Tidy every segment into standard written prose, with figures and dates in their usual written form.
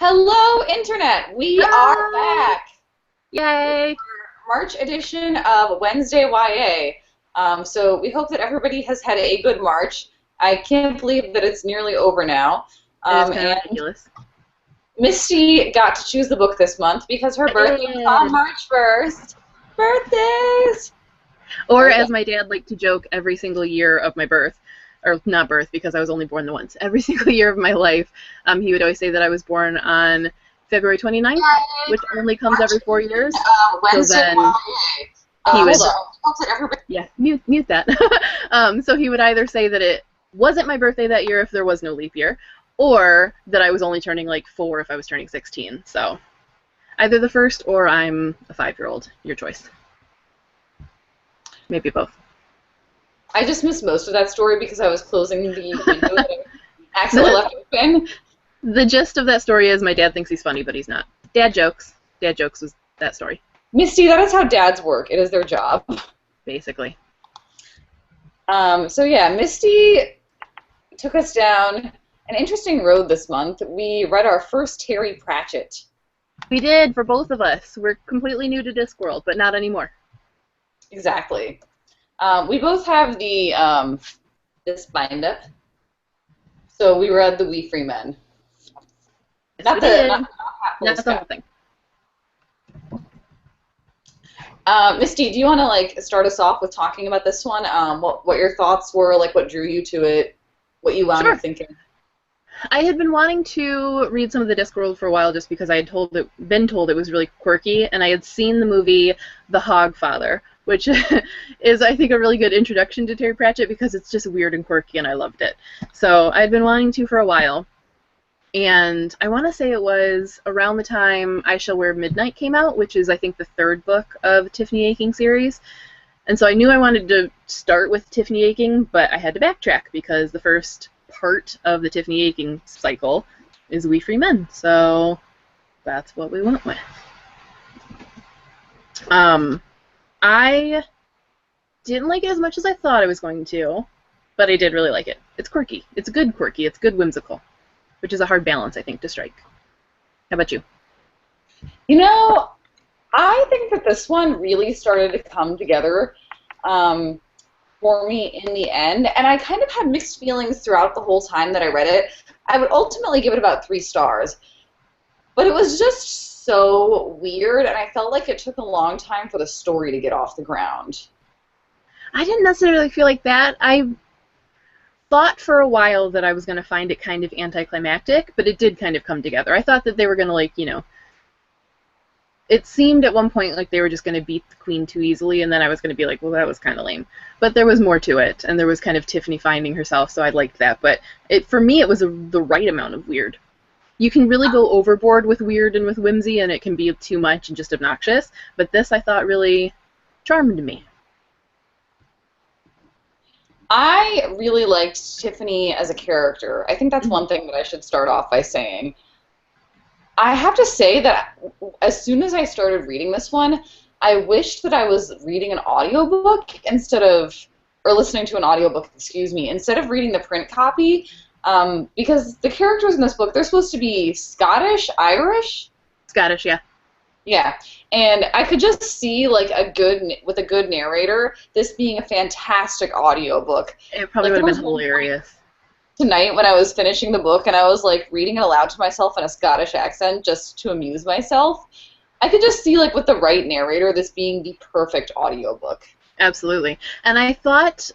Hello, Internet! We are Hi! back with Yay! our March edition of Wednesday YA. So we hope that everybody has had a good March. I can't believe that it's nearly over now. It is kind of And ridiculous. Misty got to choose the book this month because her I birthday was on did. March 1st. Birthdays! Or Okay. as my dad liked to joke every single year of my birth, or not birth because I was only born the once, every single year of my life, he would always say that I was born on February 29th, Yay! which only comes every 4 years. So Wednesday then YA. he Hold would, on. Hope that everybody. yeah, mute that. So he would either say that it wasn't my birthday that year if there was no leap year, or that I was only turning like 4 if I was turning 16. So either the first or I'm a 5-year-old. Your choice. Maybe both. I just missed most of that story because I was closing the window that I accidentally left open. The gist of that story is my dad thinks he's funny, but he's not. Dad jokes. Dad jokes was that story, Misty, that is how dads work. It is their job. basically. So yeah, Misty took us down an interesting road this month. We read our first Terry Pratchett. We did, for both of us. We're completely new to Discworld, but not anymore. Exactly. We both have the this bind up. So we read The We Free Men. Yes, Not we the did. not Not the Sky. whole thing. Misty, do you want to start us off with talking about this one? What your thoughts were, like what drew you to it, what you wound Sure. up thinking? I had been wanting to read some of the Discworld for a while just because I had been told it was really quirky, and I had seen the movie The Hogfather, which is, I think, a really good introduction to Terry Pratchett because it's just weird and quirky, and I loved it. So I had been wanting to for a while, and I want to say it was around the time I Shall Wear Midnight came out, which is, I think, the third book of the Tiffany Aching series. And so I knew I wanted to start with Tiffany Aching, but I had to backtrack because the first part of the Tiffany Aching cycle is We Free Men. So that's what we went with. I didn't like it as much as I thought I was going to, but I did really like it. It's quirky. It's good quirky. It's good whimsical, which is a hard balance, I think, to strike. How about you? You know, I think that this one really started to come together for me in the end, and I kind of had mixed feelings throughout the whole time that I read it. I would ultimately give it about 3 stars, but it was just so weird, and I felt like it took a long time for the story to get off the ground. I didn't necessarily feel like that. I thought for a while that I was going to find it kind of anticlimactic, but it did kind of come together. I thought that they were going to, it seemed at one point like they were just going to beat the queen too easily, and then I was going to be like, well, that was kind of lame. But there was more to it, and there was kind of Tiffany finding herself, so I liked that. But for me, it was the right amount of weird. You can really go overboard with weird and with whimsy, and it can be too much and just obnoxious. But this, I thought, really charmed me. I really liked Tiffany as a character. I think that's one thing that I should start off by saying. I have to say that as soon as I started reading this one, I wished that I was reading an audiobook or listening to an audiobook, excuse me, instead of reading the print copy, because the characters in this book, they're supposed to be Scottish, Irish? Scottish, yeah. Yeah, and I could just see, with a good narrator, this being a fantastic audiobook. It probably would have been hilarious. Tonight when I was finishing the book and I was reading it aloud to myself in a Scottish accent just to amuse myself, I could just see with the right narrator this being the perfect audiobook. Absolutely. And I thought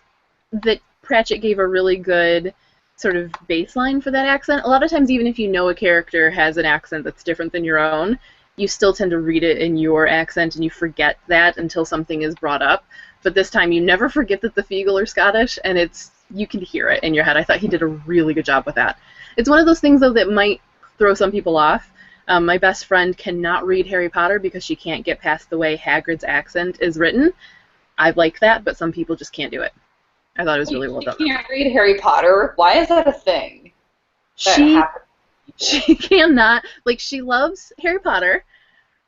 that Pratchett gave a really good sort of baseline for that accent. A lot of times, even if you know a character has an accent that's different than your own, you still tend to read it in your accent and you forget that until something is brought up. But this time you never forget that the Feegle are Scottish, and you can hear it in your head. I thought he did a really good job with that. It's one of those things, though, that might throw some people off. My best friend cannot read Harry Potter because she can't get past the way Hagrid's accent is written. I like that, but some people just can't do it. I thought it was really well done. She can't read Harry Potter? Why is that a thing? She cannot. She loves Harry Potter.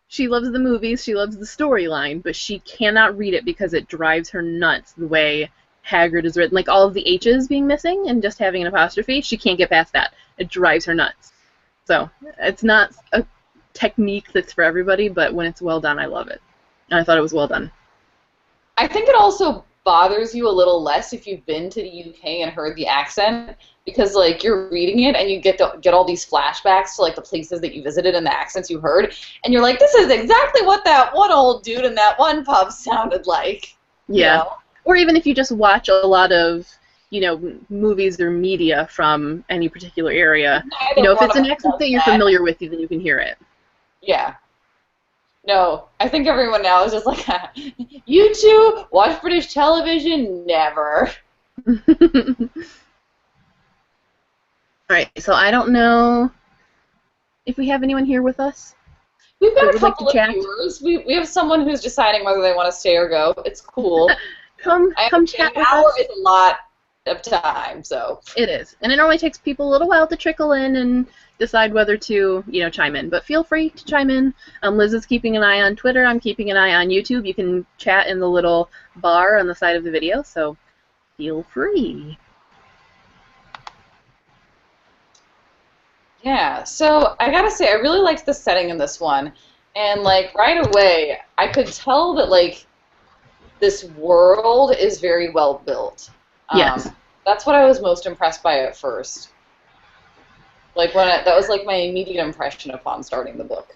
She loves the movies. She loves the storyline, but she cannot read it because it drives her nuts the way Hagrid is written. All of the H's being missing and just having an apostrophe, she can't get past that. It drives her nuts. So it's not a technique that's for everybody, but when it's well done, I love it. And I thought it was well done. I think it also bothers you a little less if you've been to the UK and heard the accent, because like you're reading it and you get all these flashbacks to like the places that you visited and the accents you heard, and you're like, this is exactly what that one old dude in that one pub sounded like. Yeah. You know? Or even if you just watch a lot of, movies or media from any particular area, if it's an accent that you're familiar with, then you can hear it. Yeah. No, I think everyone now is just like, you two watch British television? Never. Alright, so I don't know if we have anyone here with us. We've got a couple of viewers. We have someone who's deciding whether they want to stay or go. It's cool. Come chat with us. An hour is a lot of time, so. It is. And it normally takes people a little while to trickle in and decide whether to, chime in. But feel free to chime in. Liz is keeping an eye on Twitter. I'm keeping an eye on YouTube. You can chat in the little bar on the side of the video, so feel free. Yeah, so I gotta say, I really liked the setting in this one. And, like, right away, I could tell that, like, this world is very well built. Yes. That's what I was most impressed by at first. Like, that was, like, my immediate impression upon starting the book.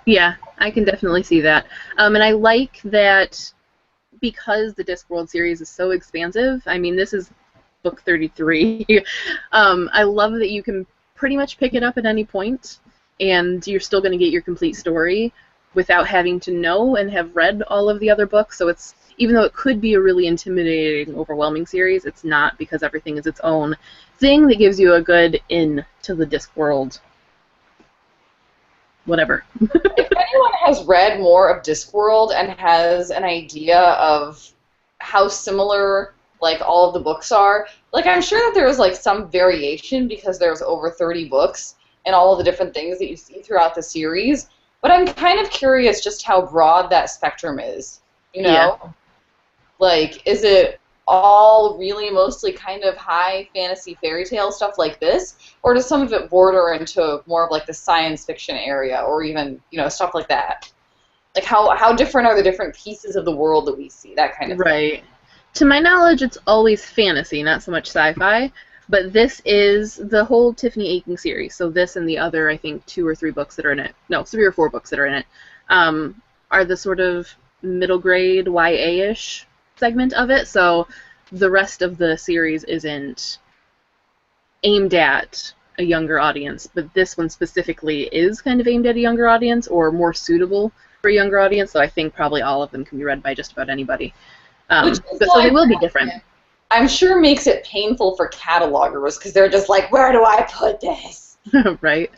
Yeah, I can definitely see that. And I like that because the Discworld series is so expansive. I mean, this is book 33. I love that you can pretty much pick it up at any point, and you're still going to get your complete story without having to know and have read all of the other books. So it's, even though it could be a really intimidating, overwhelming series, it's not, because everything is its own thing that gives you a good in to the Discworld. Whatever. If anyone has read more of Discworld and has an idea of how similar, like, all of the books are, like, I'm sure that there is, like, some variation because there's over 30 books and all of the different things that you see throughout the series, but I'm kind of curious just how broad that spectrum is, Yeah. Like, is it all really mostly kind of high fantasy fairy tale stuff like this, or does some of it border into more of, like, the science fiction area, or even, stuff like that? Like, how different are the different pieces of the world that we see, that kind of thing? Right. To my knowledge, it's always fantasy, not so much sci-fi, but this is the whole Tiffany Aching series, so this and the other, I think, 2 or 3 books that are in it, no, 3 or 4 books that are in it, are the sort of middle grade YA-ish segment of it, so the rest of the series isn't aimed at a younger audience, but this one specifically is kind of aimed at a younger audience, or more suitable for a younger audience, so I think probably all of them can be read by just about anybody. So they will be different. I'm sure makes it painful for catalogers, because they're just like, where do I put this? Right.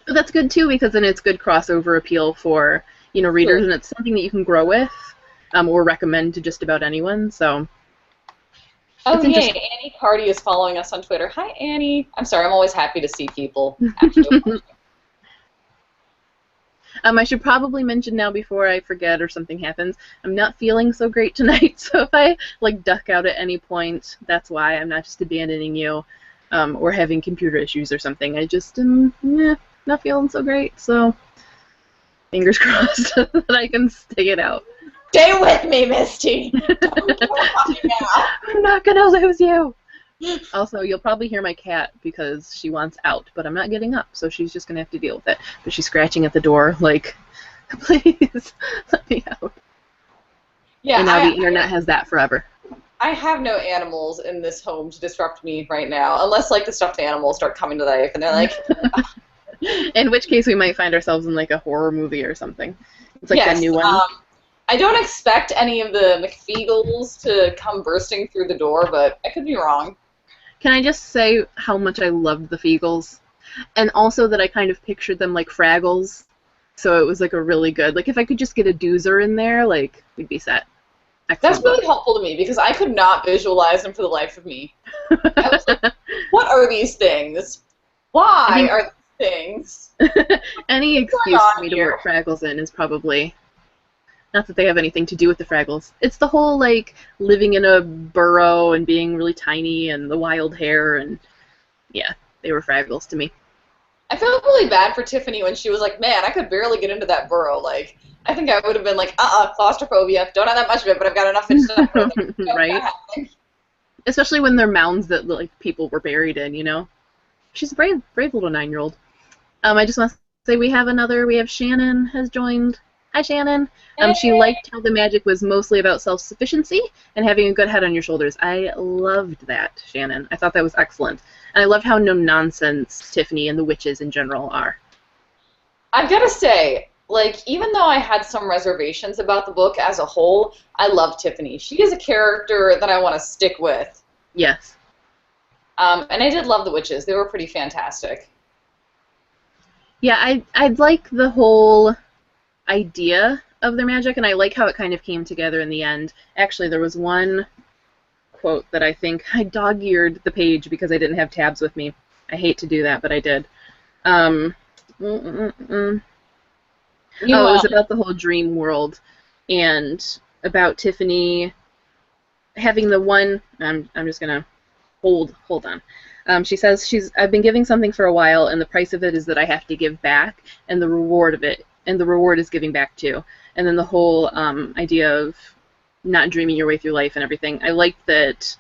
But that's good too, because then it's good crossover appeal for readers, sure. And it's something that you can grow with, or recommend to just about anyone. So. Oh yay! Annie Carty is following us on Twitter. Hi Annie. I'm sorry. I'm always happy to see people. I should probably mention now before I forget or something happens, I'm not feeling so great tonight, so if I duck out at any point, that's why. I'm not just abandoning you or having computer issues or something. I just am not feeling so great, so fingers crossed that I can stick it out. Stay with me, Misty! Don't give up now. I'm not going to lose you! Also, you'll probably hear my cat because she wants out, but I'm not getting up, so she's just going to have to deal with it. But she's scratching at the door, like, please, let me out. Yeah, and now the internet has that forever. I have no animals in this home to disrupt me right now, unless, like, the stuffed animals start coming to life, and they're like... In which case we might find ourselves in, like, a horror movie or something. It's like a new one. I don't expect any of the McFeagles to come bursting through the door, but I could be wrong. Can I just say how much I loved the Feagles? And also that I kind of pictured them like Fraggles. So it was like a really good, like if I could just get a doozer in there, like we'd be set. Excellent. That's really helpful to me because I could not visualize them for the life of me. I was like, what are these things? Why are these things? Any excuse for me to work Fraggles in is probably... Not that they have anything to do with the Fraggles. It's the whole, like, living in a burrow and being really tiny and the wild hair and, yeah, they were Fraggles to me. I felt really bad for Tiffany when she was like, man, I could barely get into that burrow. Like, I think I would have been like, claustrophobia. Don't have that much of it, but I've got enough of it to not Right? Especially when they're mounds that like people were buried in, you know. She's a brave, brave little 9-year-old. I just want to say we have Shannon has joined. Hi, Shannon. She liked how the magic was mostly about self-sufficiency and having a good head on your shoulders. I loved that, Shannon. I thought that was excellent. And I love how no-nonsense Tiffany and the witches in general are. I've got to say, like, even though I had some reservations about the book as a whole, I love Tiffany. She is a character that I want to stick with. Yes. And I did love the witches. They were pretty fantastic. Yeah, I'd like the whole idea of their magic, and I like how it kind of came together in the end. Actually, there was one quote that I think I dog-eared the page because I didn't have tabs with me. I hate to do that, but I did. It was about the whole dream world and about Tiffany having the one. I'm just gonna hold on. She says I've been giving something for a while, and the price of it is that I have to give back, and the reward is giving back too. And then the whole idea of not dreaming your way through life and everything. I like that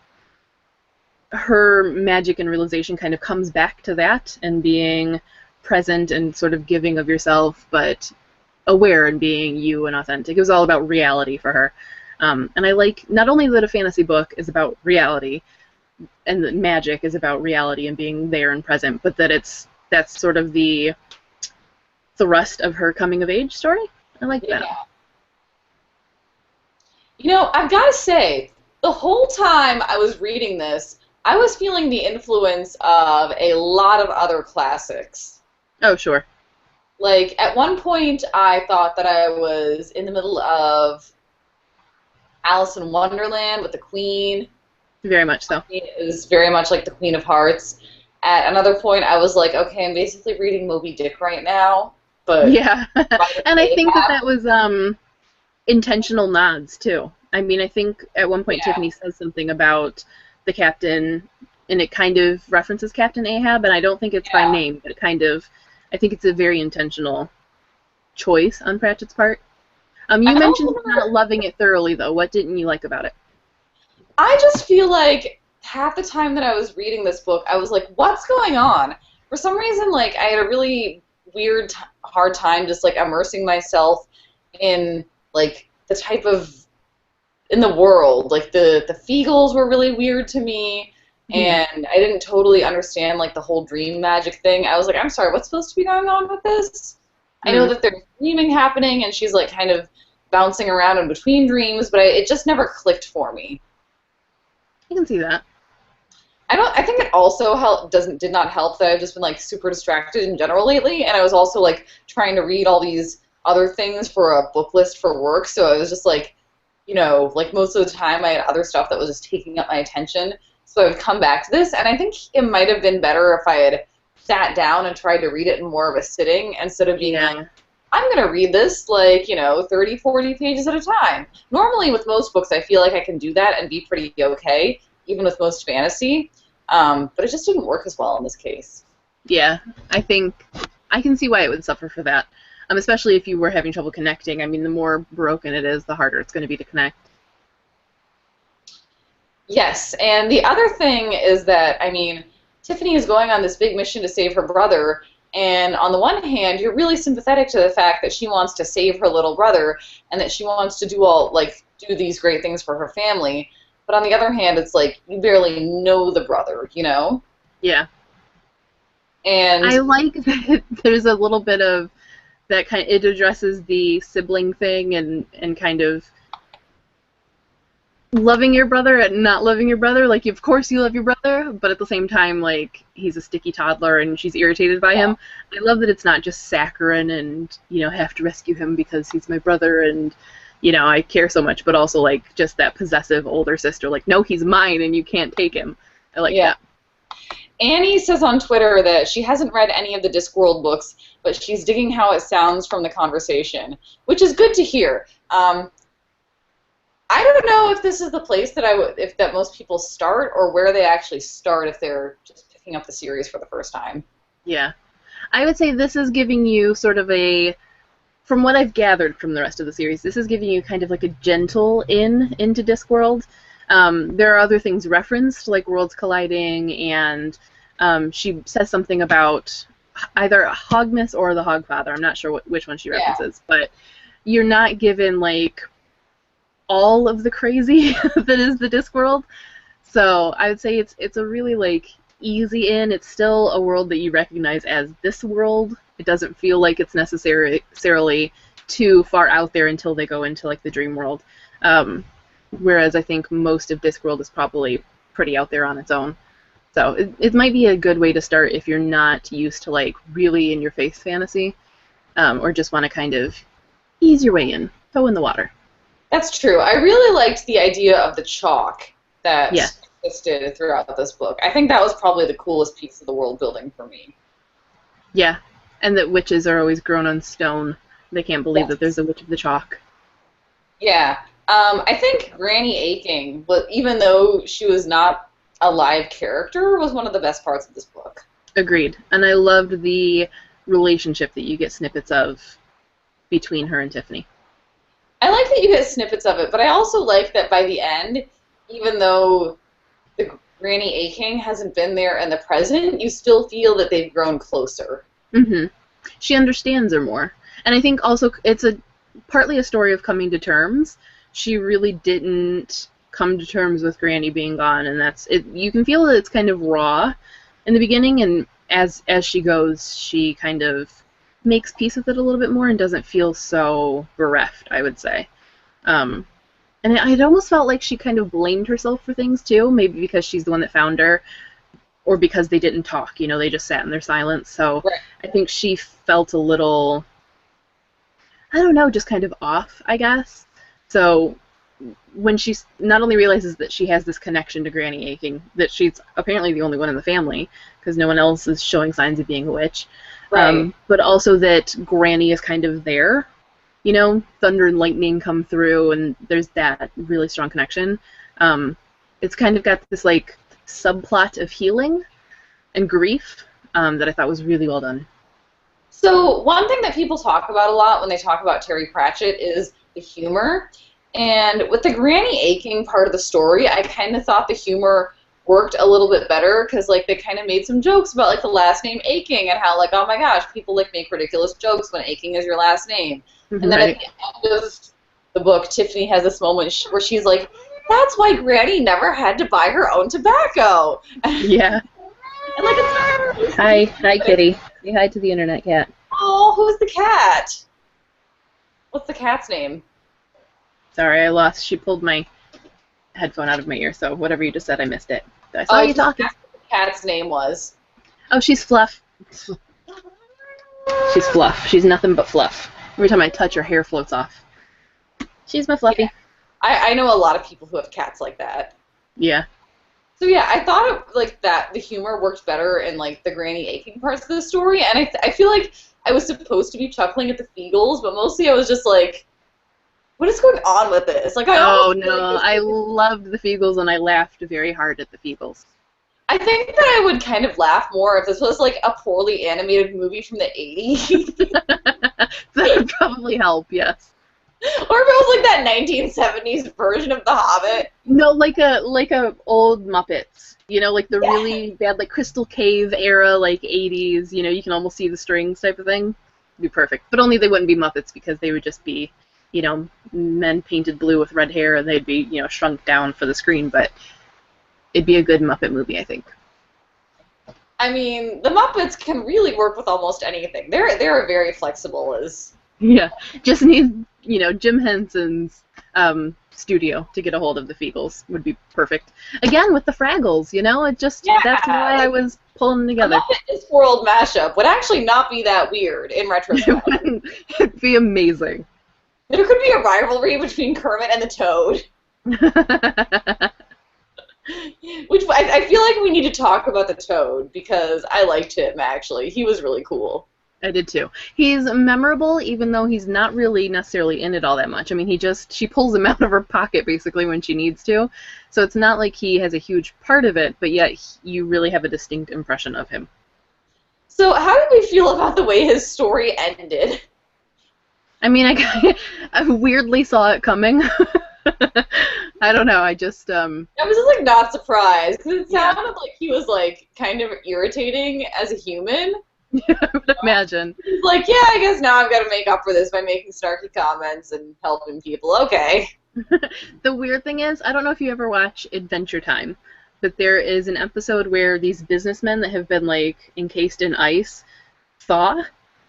her magic and realization kind of comes back to that and being present and sort of giving of yourself, but aware and being you and authentic. It was all about reality for her. And I like not only that a fantasy book is about reality and that magic is about reality and being there and present, but that that's sort of the thrust of her coming of age story. I like that. You know, I've got to say, the whole time I was reading this, I was feeling the influence of a lot of other classics. Oh, sure. Like, at one point, I thought that I was in the middle of Alice in Wonderland with the Queen. Very much so. It was very much like the Queen of Hearts. At another point, I was like, okay, I'm basically reading Moby Dick right now. But yeah, and I think that was intentional nods too. I mean, I think at one point Tiffany says something about the captain, and it kind of references Captain Ahab, and I don't think it's by name, but I think it's a very intentional choice on Pratchett's part. You mentioned not loving it thoroughly, though. What didn't you like about it? I just feel like half the time that I was reading this book, I was like, what's going on? For some reason, like, I had a really weird, hard time just, like, immersing myself in, like, the type of, in the world. Like, the Feagles were really weird to me, and I didn't totally understand, like, the whole dream magic thing. I was like, I'm sorry, what's supposed to be going on with this? I know that there's dreaming happening, and she's, like, kind of bouncing around in between dreams, but it just never clicked for me. I can see that. I think it also did not help that I've just been like super distracted in general lately, and I was also like trying to read all these other things for a book list for work, so I was just like, you know, like most of the time I had other stuff that was just taking up my attention, so I would come back to this, and I think it might have been better if I had sat down and tried to read it in more of a sitting instead of being like, I'm going to read this, like, you know, 30, 40 pages at a time. Normally with most books I feel like I can do that and be pretty okay, even with most fantasy. But it just didn't work as well in this case. Yeah, I think I can see why it would suffer for that, especially if you were having trouble connecting. I mean, the more broken it is, the harder it's going to be to connect. Yes, and the other thing is that, I mean, Tiffany is going on this big mission to save her brother, and on the one hand, you're really sympathetic to the fact that she wants to save her little brother and that she wants to do these great things for her family. But on the other hand, it's like you barely know the brother, you know? Yeah. And I like that there's a little bit of that kind. It addresses the sibling thing and kind of loving your brother and not loving your brother. Like, of course you love your brother, but at the same time, like, he's a sticky toddler and she's irritated by him. I love that it's not just saccharine and, you know, have to rescue him because he's my brother and, you know, I care so much, but also, like, just that possessive older sister, like, no, he's mine and you can't take him. I like that. Annie says on Twitter that she hasn't read any of the Discworld books, but she's digging how it sounds from the conversation, which is good to hear. I don't know if this is the place that most people start, or where they actually start if they're just picking up the series for the first time. Yeah. I would say this is giving you sort of a, from what I've gathered from the rest of the series, this is giving you kind of like a gentle into Discworld. There are other things referenced, like worlds colliding, and she says something about either Hogmas or the Hogfather. I'm not sure which one she references, but you're not given like all of the crazy that is the Discworld. So I would say it's a really like easy in. It's still a world that you recognize as this world. It doesn't feel like it's necessarily too far out there until they go into like the dream world. Whereas I think most of Discworld is probably pretty out there on its own. So it might be a good way to start if you're not used to like really in your face fantasy, or just want to kind of ease your way in, toe in the water. That's true. I really liked the idea of the chalk that existed throughout this book. I think that was probably the coolest piece of the world building for me. Yeah, and that witches are always grown on stone. They can't believe that there's a witch of the chalk. Yeah. I think Granny Aching, even though she was not a live character, was one of the best parts of this book. Agreed. And I loved the relationship that you get snippets of between her and Tiffany. I like that you get snippets of it, but I also like that by the end, even though the Granny Aching hasn't been there in the present, you still feel that they've grown closer. Mm-hmm. She understands her more. And I think also it's partly a story of coming to terms. She really didn't come to terms with Granny being gone, and that's it. You can feel that it's kind of raw in the beginning, and as she goes, she kind of makes peace with it a little bit more and doesn't feel so bereft, I would say. And it almost felt like she kind of blamed herself for things too, maybe because she's the one that found her, or because they didn't talk, they just sat in their silence. So right. I think she felt a little, I don't know, just kind of off, I guess. So when she not only realizes that she has this connection to Granny Aching, that she's apparently the only one in the family, because no one else is showing signs of being a witch, right. But also that Granny is kind of there, thunder and lightning come through, and there's that really strong connection. It's kind of got this like subplot of healing and grief that I thought was really well done. So one thing that people talk about a lot when they talk about Terry Pratchett is the humor. And with the Granny Aching part of the story, I kind of thought the humor worked a little bit better because, like, they kind of made some jokes about, like, the last name Aching and how, like, oh my gosh, people, like, make ridiculous jokes when Aching is your last name. And then at the end of the book, Tiffany has this moment where she's like, that's why Granny never had to buy her own tobacco. Yeah. And, like, it's Hi, Kitty. Say hi to the internet cat. Oh, who's the cat? What's the cat's name? Sorry, I lost. She pulled my headphone out of my ear, so whatever you just said, I missed it. I saw you talking. What the cat's name was. Oh, she's Fluff. She's Fluff. She's nothing but fluff. Every time I touch her, hair floats off. She's my Fluffy. Yeah. I know a lot of people who have cats like that. Yeah. So yeah, I thought the humor worked better in like the Granny Aching parts of the story, and I feel like I was supposed to be chuckling at the Feagles, but mostly I was just like, what is going on with this? Like, I loved the Feagles, and I laughed very hard at the Feagles. I think that I would kind of laugh more if this was like a poorly animated movie from the 80s. That would probably help, yes. Or if it was like that 1970s version of The Hobbit. No, like a old Muppets. Like the really bad, like Crystal Cave era, like 80s. You can almost see the strings type of thing. It'd be perfect. But only they wouldn't be Muppets because they would just be, men painted blue with red hair, and they'd be, shrunk down for the screen. But it'd be a good Muppet movie, I think. I mean, the Muppets can really work with almost anything. They're very flexible as. Yeah, just need, Jim Henson's studio to get a hold of the Feagles would be perfect. Again, with the Fraggles, it just, that's why I was pulling them together. A Muppet World mashup would actually not be that weird in retrospect. It'd be amazing. There could be a rivalry between Kermit and the Toad. Which I feel like we need to talk about the Toad because I liked him, actually. He was really cool. I did too. He's memorable, even though he's not really necessarily in it all that much. I mean, she pulls him out of her pocket basically when she needs to. So it's not like he has a huge part of it, but yet you really have a distinct impression of him. So how did we feel about the way his story ended? I mean, I weirdly saw it coming. I don't know. I just I was just like not surprised because it yeah. sounded like he was like kind of irritating as a human. I would imagine. He's like, yeah, I guess now I've got to make up for this by making snarky comments and helping people. Okay. The weird thing is, I don't know if you ever watch Adventure Time, but there is an episode where these businessmen that have been like encased in ice thaw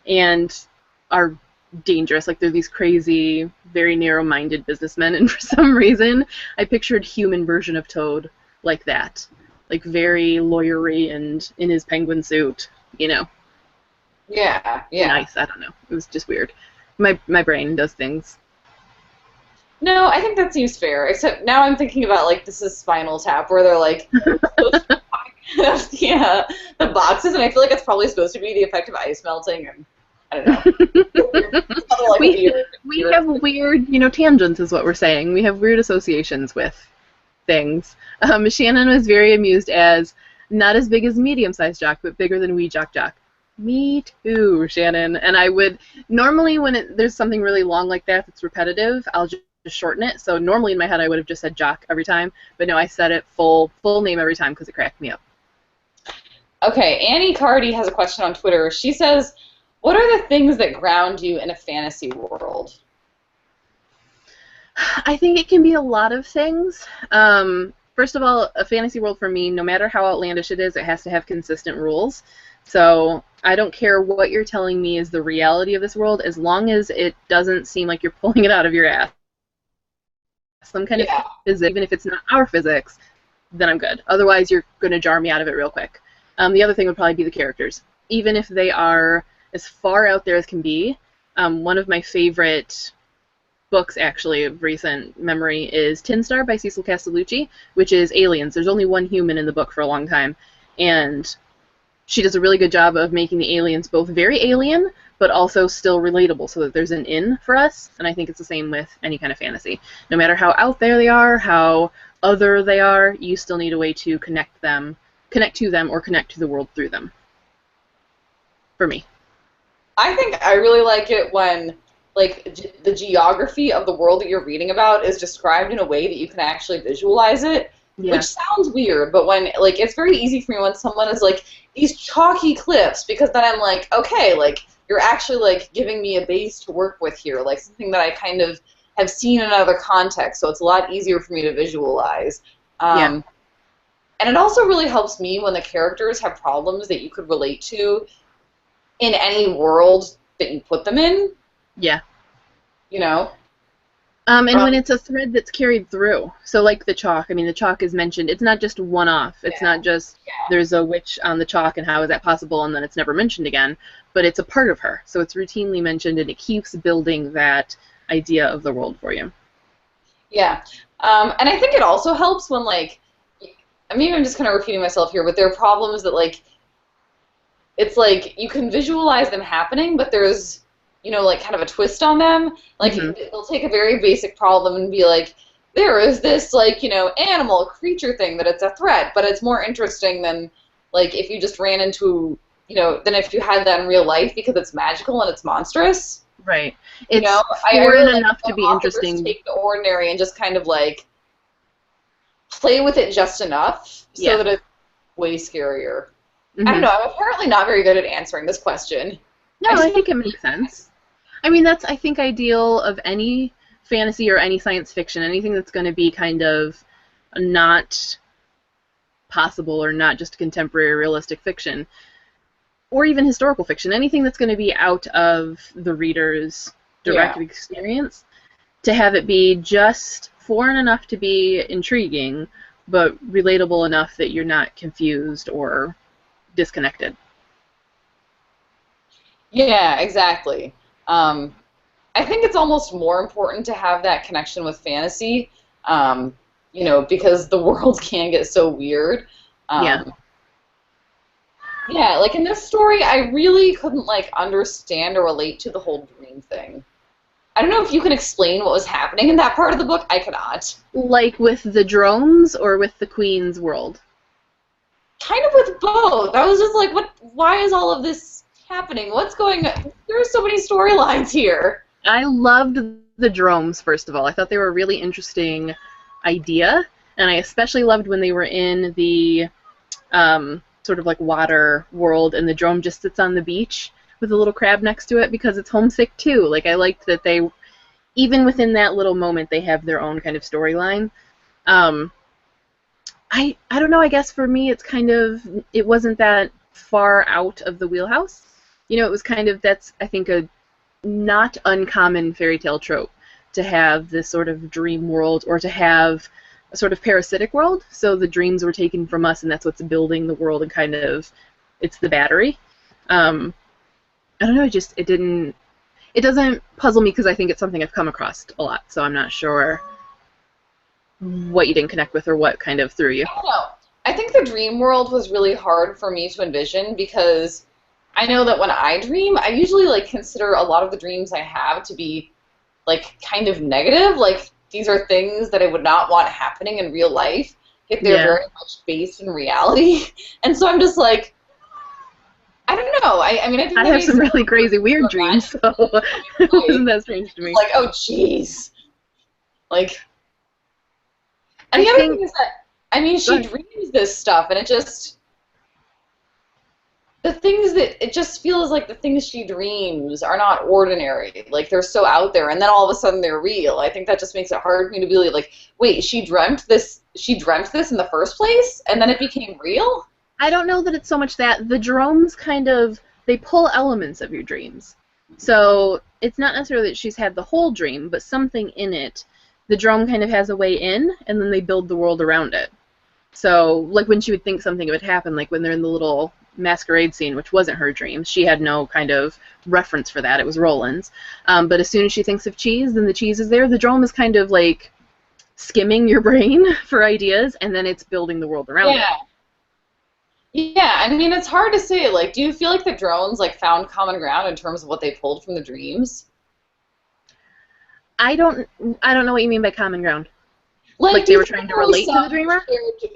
and are dangerous. Like they're these crazy, very narrow-minded businessmen, and for some reason, I pictured human version of Toad like that, like very lawyery and in his penguin suit, you know. Yeah, yeah. Nice. I don't know. It was just weird. My brain does things. No, I think that seems fair. Except now I'm thinking about like this is Spinal Tap, where they're like yeah, the boxes, and I feel like it's probably supposed to be the effect of ice melting, and I don't know. Like we have weird, tangents is what we're saying. We have weird associations with things. Shannon was very amused as not as big as medium-sized Jock, but bigger than wee Jock Jock. Me too, Shannon. And I would normally when there's something really long like that that's repetitive, I'll just shorten it. So normally in my head I would have just said Jock every time, but no, I said it full name every time because it cracked me up. Okay, Annie Cardy has a question on Twitter. She says, "What are the things that ground you in a fantasy world?" I think it can be a lot of things. First of all, a fantasy world for me, no matter how outlandish it is, it has to have consistent rules. So I don't care what you're telling me is the reality of this world, as long as it doesn't seem like you're pulling it out of your ass. Some kind of physics, even if it's not our physics, then I'm good. Otherwise, you're going to jar me out of it real quick. The other thing would probably be the characters. Even if they are as far out there as can be, one of my favorite books, actually, of recent memory is Tin Star by Cecil Castellucci, which is aliens. There's only one human in the book for a long time, and she does a really good job of making the aliens both very alien, but also still relatable, so that there's an in for us, and I think it's the same with any kind of fantasy. No matter how out there they are, how other they are, you still need a way to connect to them, or connect to the world through them. For me. I think I really like it when like the geography of the world that you're reading about is described in a way that you can actually visualize it. Yeah. Which sounds weird, but when like it's very easy for me when someone is like these chalky cliffs, because then I'm like, okay, like you're actually like giving me a base to work with here, like something that I kind of have seen in another context, so it's a lot easier for me to visualize. And it also really helps me when the characters have problems that you could relate to in any world that you put them in. Yeah. You know? And when it's a thread that's carried through. So like the chalk, I mean, the chalk is mentioned. It's not just one-off. It's not just there's a witch on the chalk and how is that possible and then it's never mentioned again. But it's a part of her. So it's routinely mentioned and it keeps building that idea of the world for you. Yeah. And I think it also helps when, like, I mean, I'm just kind of repeating myself here, but there are problems that, like, it's like you can visualize them happening, but there's, you know, like kind of a twist on them. Like they'll take a very basic problem and be like, there is this, like, you know, animal creature thing that it's a threat, but it's more interesting than, like, if you just ran into, you know, than if you had that in real life because it's magical and it's monstrous. Right. You It's know, foreign really enough to be interesting. Take the ordinary and just kind of like play with it just enough so that it's way scarier. I don't know. I'm apparently not very good at answering this question. No, I think it makes sense. I mean, that's, I think, ideal of any fantasy or any science fiction, anything that's going to be kind of not possible or not just contemporary realistic fiction, or even historical fiction, anything that's going to be out of the reader's direct experience, to have it be just foreign enough to be intriguing, but relatable enough that you're not confused or disconnected. Yeah, exactly. I think it's almost more important to have that connection with fantasy, you know, because the world can get so weird. Yeah, like in this story, I really couldn't, like, understand or relate to the whole dream thing. I don't know if you can explain what was happening in that part of the book. I cannot. Like with the drones or with the Queen's world? Kind of with both. I was just like, what? Why is all of this happening? What's going on? There are so many storylines here. I loved the drones, first of all. I thought they were a really interesting idea, and I especially loved when they were in the sort of like water world, and the drone just sits on the beach with a little crab next to it because it's homesick too. Like, I liked that they, even within that little moment, they have their own kind of storyline. I don't know, I guess for me it's kind of, it wasn't that far out of the wheelhouse. You know, it was kind of, that's, I think, a not uncommon fairy tale trope to have this sort of dream world, or to have a sort of parasitic world. So the dreams were taken from us, and that's what's building the world, and kind of, it's the battery. I don't know, it doesn't puzzle me because I think it's something I've come across a lot, so I'm not sure what you didn't connect with or what kind of threw you. I don't know. I think the dream world was really hard for me to envision because I know that when I dream, I usually like consider a lot of the dreams I have to be like kind of negative. Like, these are things that I would not want happening in real life, yet they're very much based in reality. And so I'm just like, I don't know. I mean, I think I have some really crazy, weird dreams, so isn't that strange to me? Like, oh, jeez. Like, and the other thing is that, I mean, she dreams this stuff, and it just, the things that, it just feels like the things she dreams are not ordinary. Like, they're so out there, and then all of a sudden they're real. I think that just makes it hard for me to be like, wait, she dreamt this in the first place, and then it became real? I don't know that it's so much that. The drones kind of, they pull elements of your dreams. So it's not necessarily that she's had the whole dream, but something in it. The drone kind of has a way in, and then they build the world around it. So, like when she would think something would happen, like when they're in the little masquerade scene, which wasn't her dream, she had no kind of reference for that. It was Roland's. But as soon as she thinks of cheese, then the cheese is there. The drone is kind of like skimming your brain for ideas, and then it's building the world around it. Yeah, I mean, it's hard to say. Like, do you feel like the drones like found common ground in terms of what they pulled from the dreams? I don't know what you mean by common ground. Like they were trying to relate to the dreamer?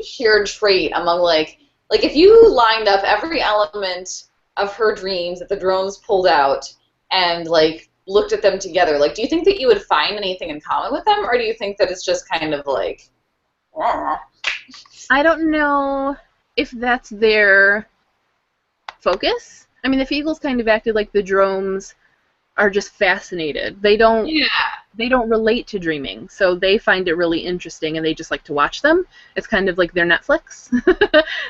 Shared trait among like if you lined up every element of her dreams that the drones pulled out and like looked at them together, like, do you think that you would find anything in common with them, or do you think that it's just kind of like? I don't know if that's their focus. I mean, the Feagles kind of acted like the drones are just fascinated. They don't relate to dreaming, so they find it really interesting, and they just like to watch them. It's kind of like their Netflix.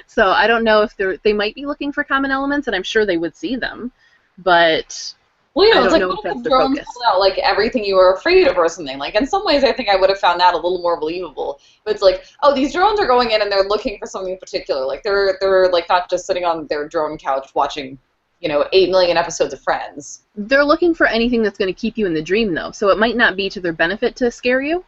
So I don't know if they might be looking for common elements, and I'm sure they would see them, but well, you know, I don't it's know like if that's the their drones focus. pulled out like everything you were afraid of or something. Like, in some ways, I think I would have found that a little more believable. But it's like, oh, these drones are going in and they're looking for something particular. Like, they're like not just sitting on their drone couch watching, you know, 8 million episodes of Friends. They're looking for anything that's going to keep you in the dream, though, so it might not be to their benefit to scare you.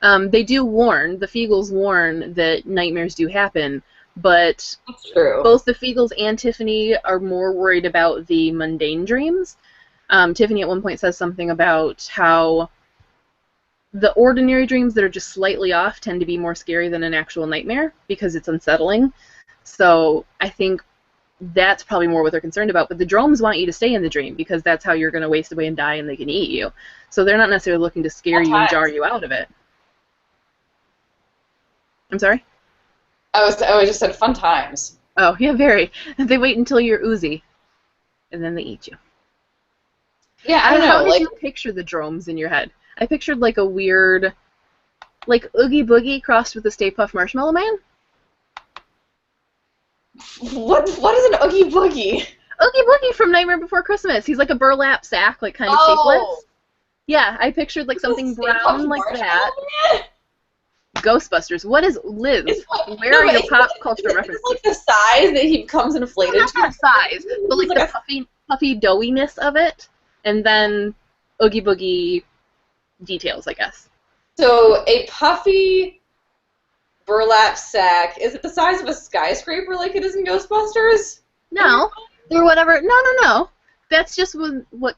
They do warn, the Feagles warn that nightmares do happen, but That's true. Both the Feagles and Tiffany are more worried about the mundane dreams. Tiffany at one point says something about how the ordinary dreams that are just slightly off tend to be more scary than an actual nightmare because it's unsettling. So I think that's probably more what they're concerned about. But the drones want you to stay in the dream because that's how you're going to waste away and die and they can eat you. So they're not necessarily looking to scare you and jar you out of it. I'm sorry? I just said fun times. Oh, yeah, very. They wait until you're oozy, and then they eat you. Yeah, I don't know. How did you picture the drones in your head? I pictured like a weird, like Oogie Boogie crossed with a Stay Puft Marshmallow Man. What is an Oogie Boogie? Oogie Boogie from Nightmare Before Christmas. He's like a burlap sack, like kind of shapeless. Yeah, I pictured like something brown like that. Ghostbusters. What is Liz? Where are your pop culture references? It's like the size that he becomes inflated. Not that size, but like the puffy doughiness of it, and then Oogie Boogie details, I guess. So a puffy burlap sack. Is it the size of a skyscraper like it is in Ghostbusters? No, or whatever. No. That's just what.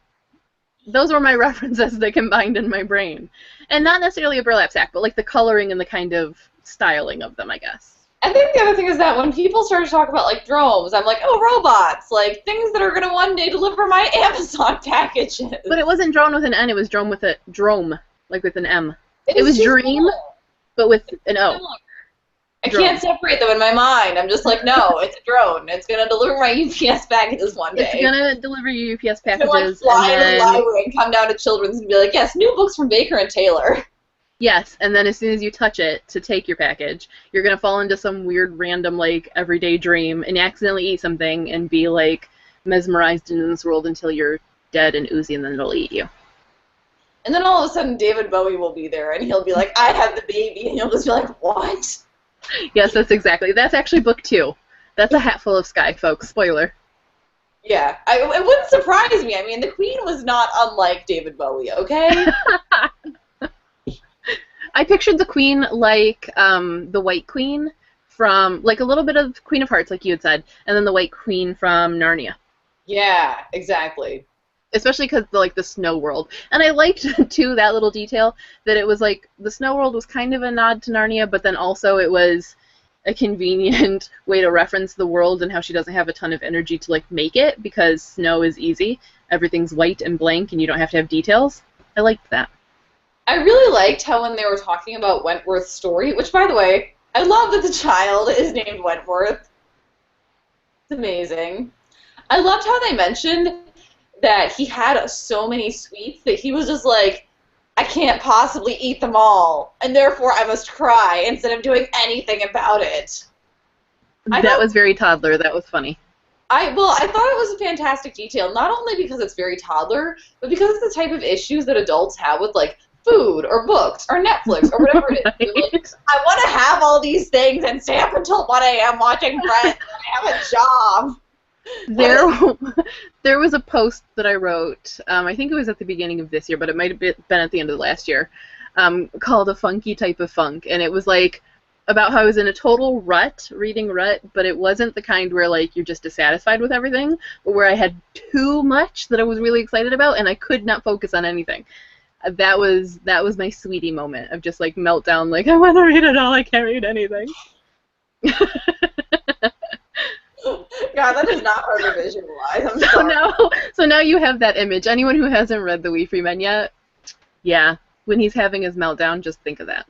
Those were my references that combined in my brain. And not necessarily a burlap sack, but like the coloring and the kind of styling of them, I guess. I think the other thing is that when people start to talk about like drones, I'm like, oh, robots, like things that are gonna one day deliver my Amazon packages. But it wasn't drone with an N, it was drone with a drome, like with an M. It It is was too dream, small. but with It's an too O. similar. I Drone. can't separate them in my mind. I'm just like, no, it's a drone. It's gonna deliver my UPS packages one day. It's gonna deliver your UPS It's gonna like packages, fly and into the then library and come down to Children's and be like, yes, new books from Baker and Taylor. yes, and then as soon as you touch it to take your package, you're gonna fall into some weird, random, like everyday dream and accidentally eat something and be like mesmerized in this world until you're dead and oozy, and then it'll eat you. And then all of a sudden David Bowie will be there and he'll be like, I have the baby, and you'll just be like, what? Yes, that's actually book 2. That's A Hatful of Sky, folks. Spoiler. Yeah, it wouldn't surprise me. I mean, the Queen was not unlike David Bowie, okay? I pictured the Queen like the White Queen from, like a little bit of Queen of Hearts, like you had said, and then the White Queen from Narnia. Yeah, exactly. Especially because the snow world. And I liked, too, that little detail, that it was like, the snow world was kind of a nod to Narnia, but then also it was a convenient way to reference the world and how she doesn't have a ton of energy to, like, make it, because snow is easy. Everything's white and blank, and you don't have to have details. I liked that. I really liked how when they were talking about Wentworth's story, which, by the way, I love that the child is named Wentworth. It's amazing. I loved how they mentioned that he had so many sweets that he was just like, I can't possibly eat them all, and therefore I must cry instead of doing anything about it. That was very toddler. That was funny. I thought it was a fantastic detail, not only because it's very toddler, but because it's the type of issues that adults have with, like, food or books or Netflix or whatever it is. Right. You're like, I want to have all these things and stay up until 1 a.m. watching Friends and I have a job. There was a post that I wrote, I think it was at the beginning of this year, but it might have been at the end of last year, called A Funky Type of Funk, and it was like about how I was in a total reading rut, but it wasn't the kind where like you're just dissatisfied with everything, but where I had too much that I was really excited about and I could not focus on anything. That was my sweetie moment of just like meltdown, like I want to read it all, I can't read anything. God, that is not hard to visualize. I'm So sorry. now you have that image. Anyone who hasn't read The Wee Free Men yet, yeah, when he's having his meltdown, just think of that.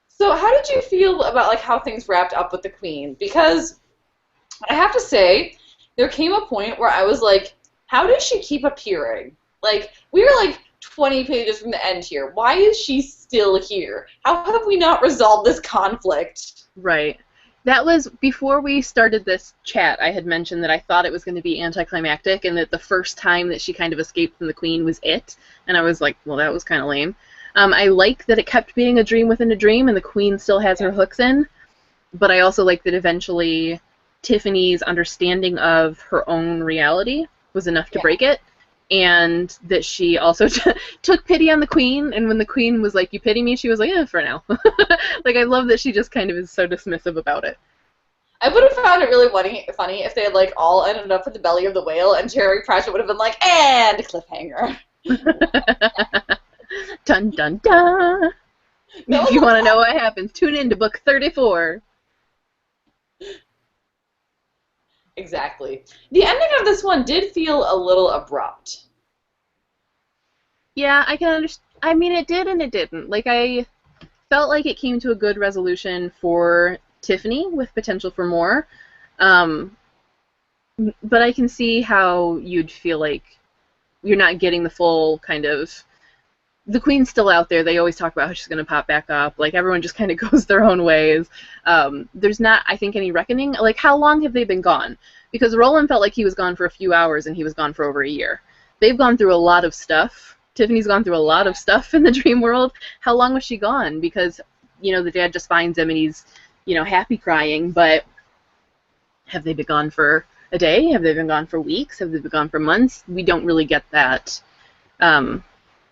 So how did you feel about like how things wrapped up with the Queen? Because I have to say, there came a point where I was like, how does she keep appearing? Like, we were like 20 pages from the end here. Why is she still here? How have we not resolved this conflict? Right. That was before we started this chat. I had mentioned that I thought it was going to be anticlimactic and that the first time that she kind of escaped from the Queen was it. And I was like, well, that was kind of lame. I like that it kept being a dream within a dream and the Queen still has her hooks in. But I also like that eventually Tiffany's understanding of her own reality was enough to break it. And that she also took pity on the Queen, and when the Queen was like, you pity me, she was like, for now. Like, I love that she just kind of is so dismissive about it. I would have found it really funny if they had like all ended up at the belly of the whale and Terry Pratchett would have been like, and cliffhanger. Dun dun dun! If you want to know what happens, tune in to book 34. Exactly. The ending of this one did feel a little abrupt. Yeah, I can understand. I mean, it did and it didn't. Like, I felt like it came to a good resolution for Tiffany with potential for more. But I can see how you'd feel like you're not getting the full kind of... The Queen's still out there. They always talk about how she's going to pop back up. Like, everyone just kind of goes their own ways. There's not, I think, any reckoning. Like, how long have they been gone? Because Roland felt like he was gone for a few hours and he was gone for over a year. They've gone through a lot of stuff. Tiffany's gone through a lot of stuff in the dream world. How long was she gone? Because, the dad just finds him and he's, happy crying. But have they been gone for a day? Have they been gone for weeks? Have they been gone for months? We don't really get that.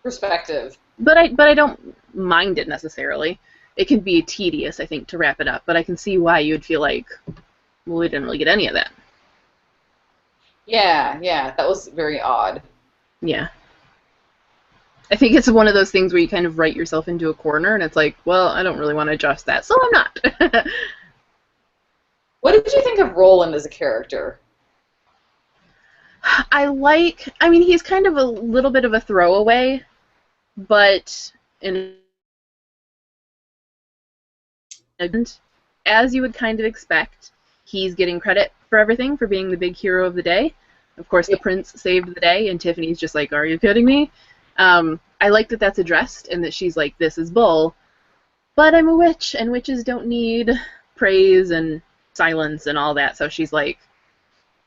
Perspective. But I don't mind it necessarily. It can be tedious, I think, to wrap it up. But I can see why you'd feel like, well, we didn't really get any of that. Yeah, that was very odd. Yeah. I think it's one of those things where you kind of write yourself into a corner, and it's like, well, I don't really want to adjust that, so I'm not. What did you think of Roland as a character? I mean, he's kind of a little bit of a throwaway, but in as you would kind of expect, he's getting credit for everything, for being the big hero of the day. Of course, the Yeah. prince saved the day, and Tiffany's just like, "Are you kidding me?" I like that that's addressed, and that she's like, "This is bull," but I'm a witch, and witches don't need praise and silence and all that. So she's like,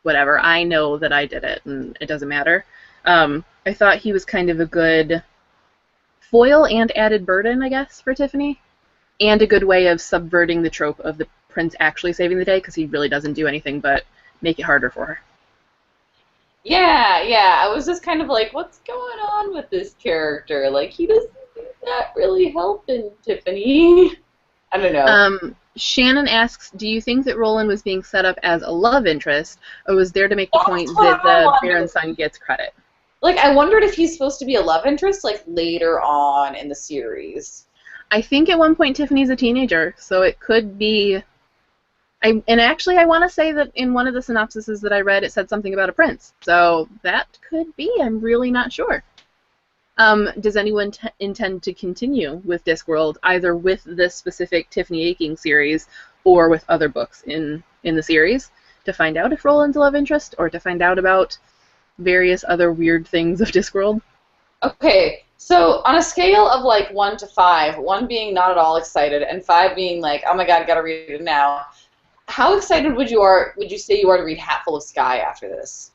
"Whatever. I know that I did it, and it doesn't matter." I thought he was kind of a good foil and added burden, I guess, for Tiffany, and a good way of subverting the trope of the prince actually saving the day, because he really doesn't do anything but make it harder for her. Yeah, yeah. I was just kind of like, what's going on with this character? Like, he's not really helping Tiffany. I don't know. Shannon asks, do you think that Roland was being set up as a love interest, or was there to make the point That's what that I the wondered. Baron's son gets credit? Like, I wondered if he's supposed to be a love interest, like, later on in the series. I think at one point Tiffany's a teenager, so it could be. And actually, I want to say that in one of the synopsises that I read, it said something about a prince. So that could be. I'm really not sure. Does anyone intend to continue with Discworld, either with this specific Tiffany Aching series or with other books in the series, to find out if Roland's a love interest, or to find out about various other weird things of Discworld? Okay, so on a scale of like 1 to 5, 1 being not at all excited, and 5 being like, oh my god, I gotta read it now, how excited would you say you are to read Hatful of Sky after this?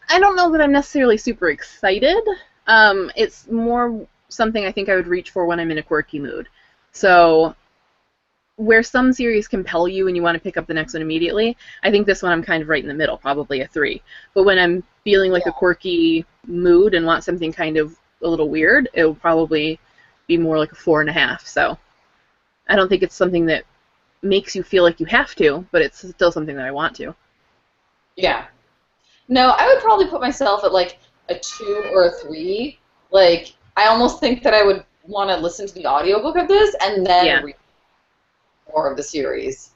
I don't know that I'm necessarily super excited. It's more something I think I would reach for when I'm in a quirky mood. So where some series compel you and you want to pick up the next one immediately, I think this one I'm kind of right in the middle, probably a 3. But when I'm feeling like a quirky mood and want something kind of a little weird, it will probably be more like a 4.5. So I don't think it's something that makes you feel like you have to, but it's still something that I want to. Yeah. No, I would probably put myself at like a 2 or a 3. Like, I almost think that I would want to listen to the audiobook of this and then Yeah. read more of the series.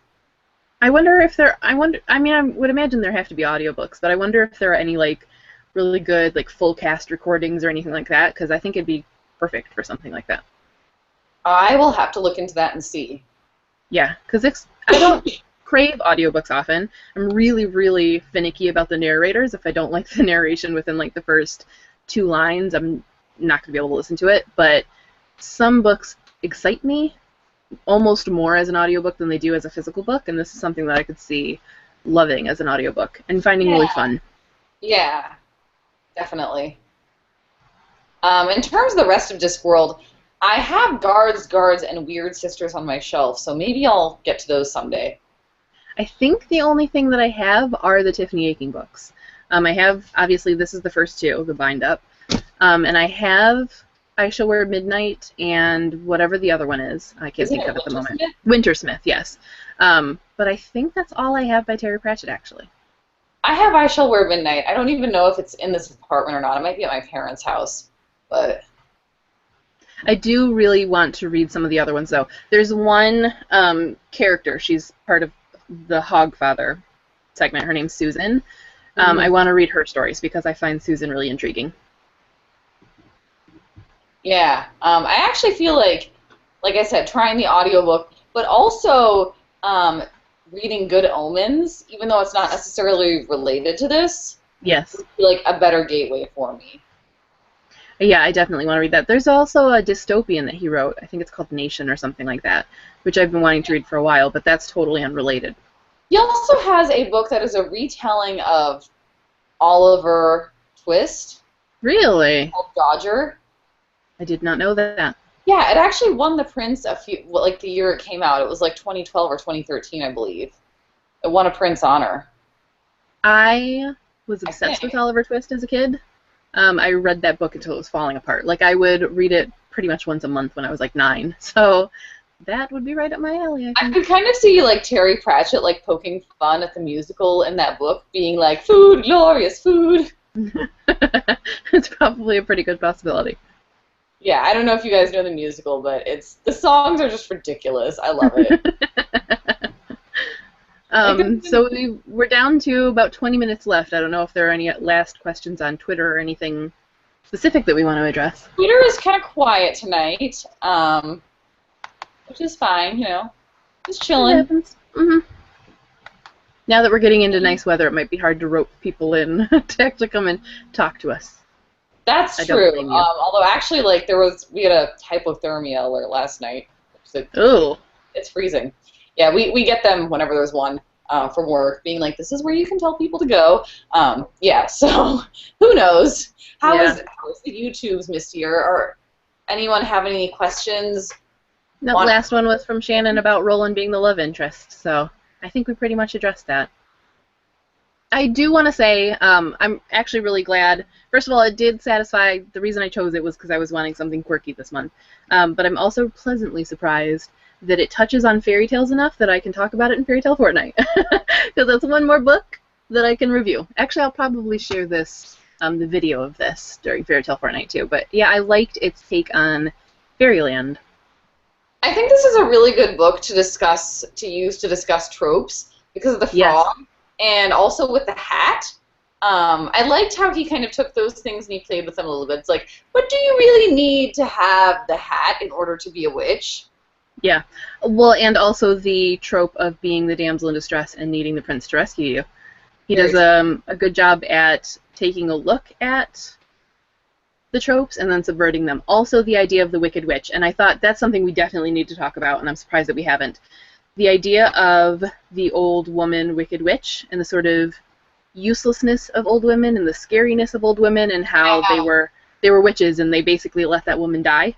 I wonder if there. I mean, I would imagine there have to be audiobooks, but I wonder if there are any like really good like full cast recordings or anything like that, because I think it'd be perfect for something like that. I will have to look into that and see. Yeah, because I don't crave audiobooks often. I'm really, really finicky about the narrators. If I don't like the narration within like the first 2 lines, I'm not gonna be able to listen to it. But some books excite me almost more as an audiobook than they do as a physical book, and this is something that I could see loving as an audiobook and finding really Yeah. fun. Yeah, definitely. In terms of the rest of Discworld, I have Guards, and Weird Sisters on my shelf, so maybe I'll get to those someday. I think the only thing that I have are the Tiffany Aching books. I have, obviously, this is the first 2, the bind up, and I have I Shall Wear Midnight and whatever the other one is. I can't Isn't think it of it at the moment. Wintersmith? Wintersmith, yes. But I think that's all I have by Terry Pratchett, actually. I have I Shall Wear Midnight. I don't even know if it's in this apartment or not. It might be at my parents' house, but I do really want to read some of the other ones, though. There's one character. She's part of the Hogfather segment. Her name's Susan. I want to read her stories because I find Susan really intriguing. yeah. I actually feel like I said, trying the audiobook, but also reading Good Omens, even though it's not necessarily related to this, Yes. would be like a better gateway for me. Yeah, I definitely want to read that. There's also a dystopian that he wrote. I think it's called Nation or something like that, which I've been wanting to read for a while, but that's totally unrelated. He also has a book that is a retelling of Oliver Twist Really? called Dodger. I did not know that. Yeah, it actually won the Prince like the year it came out. It was like 2012 or 2013, I believe. It won a Prince honor. I was I obsessed with think. Oliver Twist as a kid. I read that book until it was falling apart. Like, I would read it pretty much once a month when I was like 9. So that would be right up my alley, I I think. could kind of see like Terry Pratchett like poking fun at the musical in that book, being like, "Food, glorious food." It's probably a pretty good possibility. Yeah, I don't know if you guys know the musical, but the songs are just ridiculous. I love it. So we're down to about 20 minutes left. I don't know if there are any last questions on Twitter or anything specific that we want to address. Twitter is kind of quiet tonight, which is fine, just chilling. It happens. Now that we're getting into nice weather, it might be hard to rope people in to actually come and talk to us. That's true. Although actually, like, we had a hypothermia alert last night. Oh. It's freezing. Yeah, we get them whenever there's one from work, being like, this is where you can tell people to go. Yeah, so who knows? How is the YouTube's Misty? Or anyone have any questions? The last one was from Shannon about Roland being the love interest, so I think we pretty much addressed that. I do want to say I'm actually really glad. First of all, it did satisfy. The reason I chose it was because I was wanting something quirky this month. But I'm also pleasantly surprised that it touches on fairy tales enough that I can talk about it in Fairy Tale Fortnight. Because that's one more book that I can review. Actually, I'll probably share this, the video of this during Fairy Tale Fortnight too. But yeah, I liked its take on Fairyland. I think this is a really good book to use to discuss tropes because of the frog and also with the hat. I liked how he kind of took those things and he played with them a little bit. It's like, but do you really need to have the hat in order to be a witch? Yeah. Well, and also the trope of being the damsel in distress and needing the prince to rescue you. He does a good job at taking a look at the tropes and then subverting them. Also the idea of the Wicked Witch, and I thought that's something we definitely need to talk about, and I'm surprised that we haven't. The idea of the old woman Wicked Witch and the sort of uselessness of old women and the scariness of old women and how they were witches and they basically let that woman die.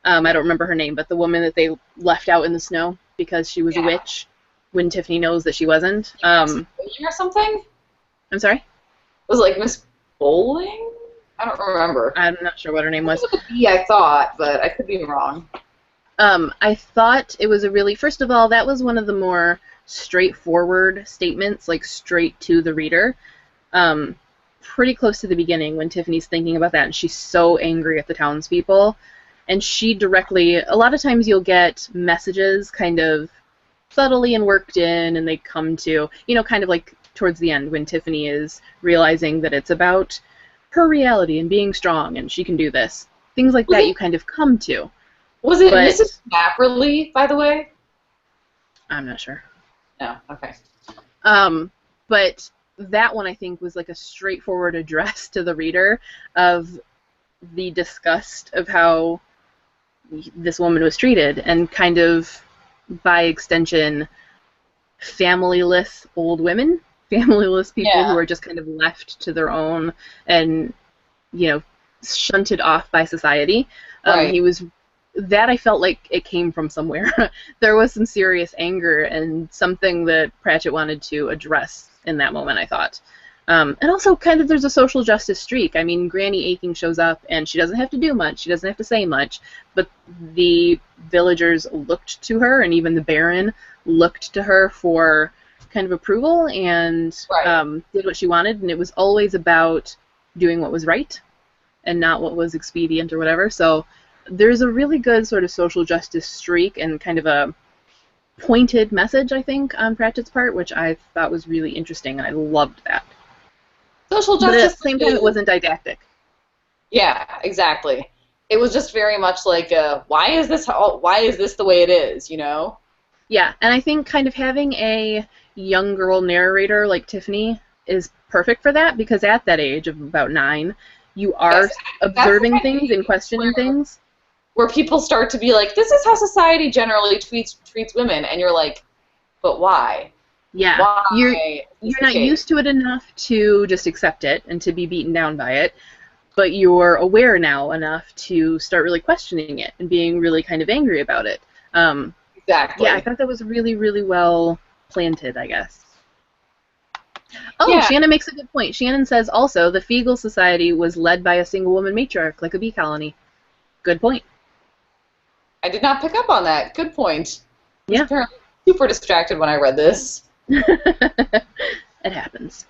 I don't remember her name, but the woman that they left out in the snow because she was a witch when Tiffany knows that she wasn't. Or something? I'm sorry? Was it like Miss Bowling? I don't remember. I'm not sure what her name was. It was with a B, I thought, but I could be wrong. I thought it was a really, first of all, that was one of the more straightforward statements, like straight to the reader. Pretty close to the beginning when Tiffany's thinking about that, and she's so angry at the townspeople. And she directly, a lot of times you'll get messages kind of subtly and worked in, and they come to, kind of like towards the end when Tiffany is realizing that it's about her reality and being strong and she can do this. Things like that you kind of come to. Was it Mrs. Snapperly, by the way? I'm not sure. No, okay. But that one I think was like a straightforward address to the reader of the disgust of how this woman was treated and kind of by extension familyless old women, familyless people who are just kind of left to their own and shunted off by society. He was that I felt like it came from somewhere. There was some serious anger and something that Pratchett wanted to address in that moment, I thought. And also kind of there's a social justice streak. I mean, Granny Aching shows up and she doesn't have to do much. She doesn't have to say much. But the villagers looked to her, and even the Baron looked to her for kind of approval and did what she wanted. And it was always about doing what was right and not what was expedient or whatever. So there's a really good sort of social justice streak and kind of a pointed message, I think, on Pratchett's part, which I thought was really interesting, and I loved that. Social justice, but at the same time, it wasn't didactic. Yeah, exactly. It was just very much like, why is this the way it is, Yeah, and I think kind of having a young girl narrator like Tiffany is perfect for that, because at that age of about 9, you are observing things and questioning things. Where people start to be like, this is how society generally treats women, and you're like, but why? Yeah, why you're not used to it enough to just accept it and to be beaten down by it, but you're aware now enough to start really questioning it and being really kind of angry about it. Exactly. Yeah, I thought that was really, really well planted, I guess. Oh, Shannon makes a good point. Shannon says also the Feegle Society was led by a single woman matriarch, like a bee colony. Good point. I did not pick up on that. Good point. Yeah. I was apparently super distracted when I read this. It happens.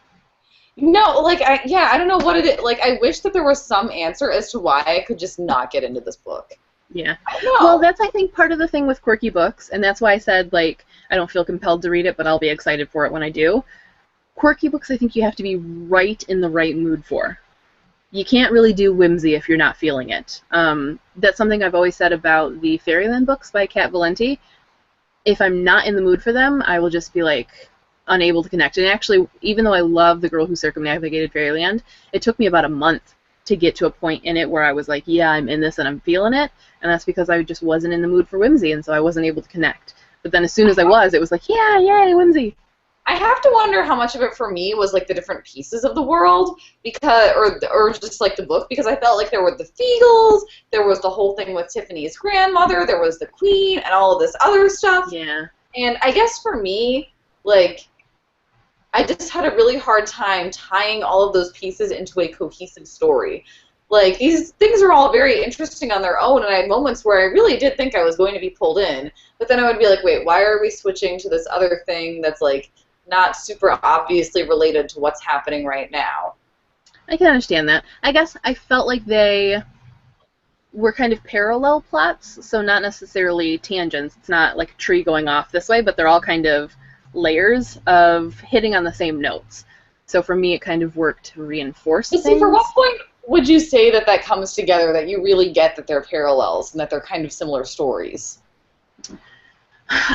No, I don't know what it is. Like, I wish that there was some answer as to why I could just not get into this book. Yeah. I don't know. Well, that's, I think, part of the thing with quirky books, and that's why I said, like, I don't feel compelled to read it, but I'll be excited for it when I do. Quirky books, I think you have to be right in the right mood for. You can't really do whimsy if you're not feeling it. That's something I've always said about the Fairyland books by Kat Valenti. If I'm not in the mood for them, I will just be like unable to connect. And actually, even though I love The Girl Who Circumnavigated Fairyland, it took me about a month to get to a point in it where I was like, yeah, I'm in this and I'm feeling it. And that's because I just wasn't in the mood for whimsy, and so I wasn't able to connect. But then as soon as I was, it was like, yeah, yay, whimsy. I have to wonder how much of it for me was like the different pieces of the world, because, or just like the book, because I felt like there were the Feagles, there was the whole thing with Tiffany's grandmother, there was the Queen, and all of this other stuff. Yeah. And I guess for me, like, I just had a really hard time tying all of those pieces into a cohesive story. Like, these things are all very interesting on their own, and I had moments where I really did think I was going to be pulled in, but then I would be like, wait, why are we switching to this other thing that's, like, not super obviously related to what's happening right now? I can understand that. I guess I felt like they were kind of parallel plots, so not necessarily tangents. It's not like a tree going off this way, but they're all kind of layers of hitting on the same notes. So for me, it kind of worked to reinforce things. See, for what point would you say that that comes together, that you really get that they're parallels and that they're kind of similar stories?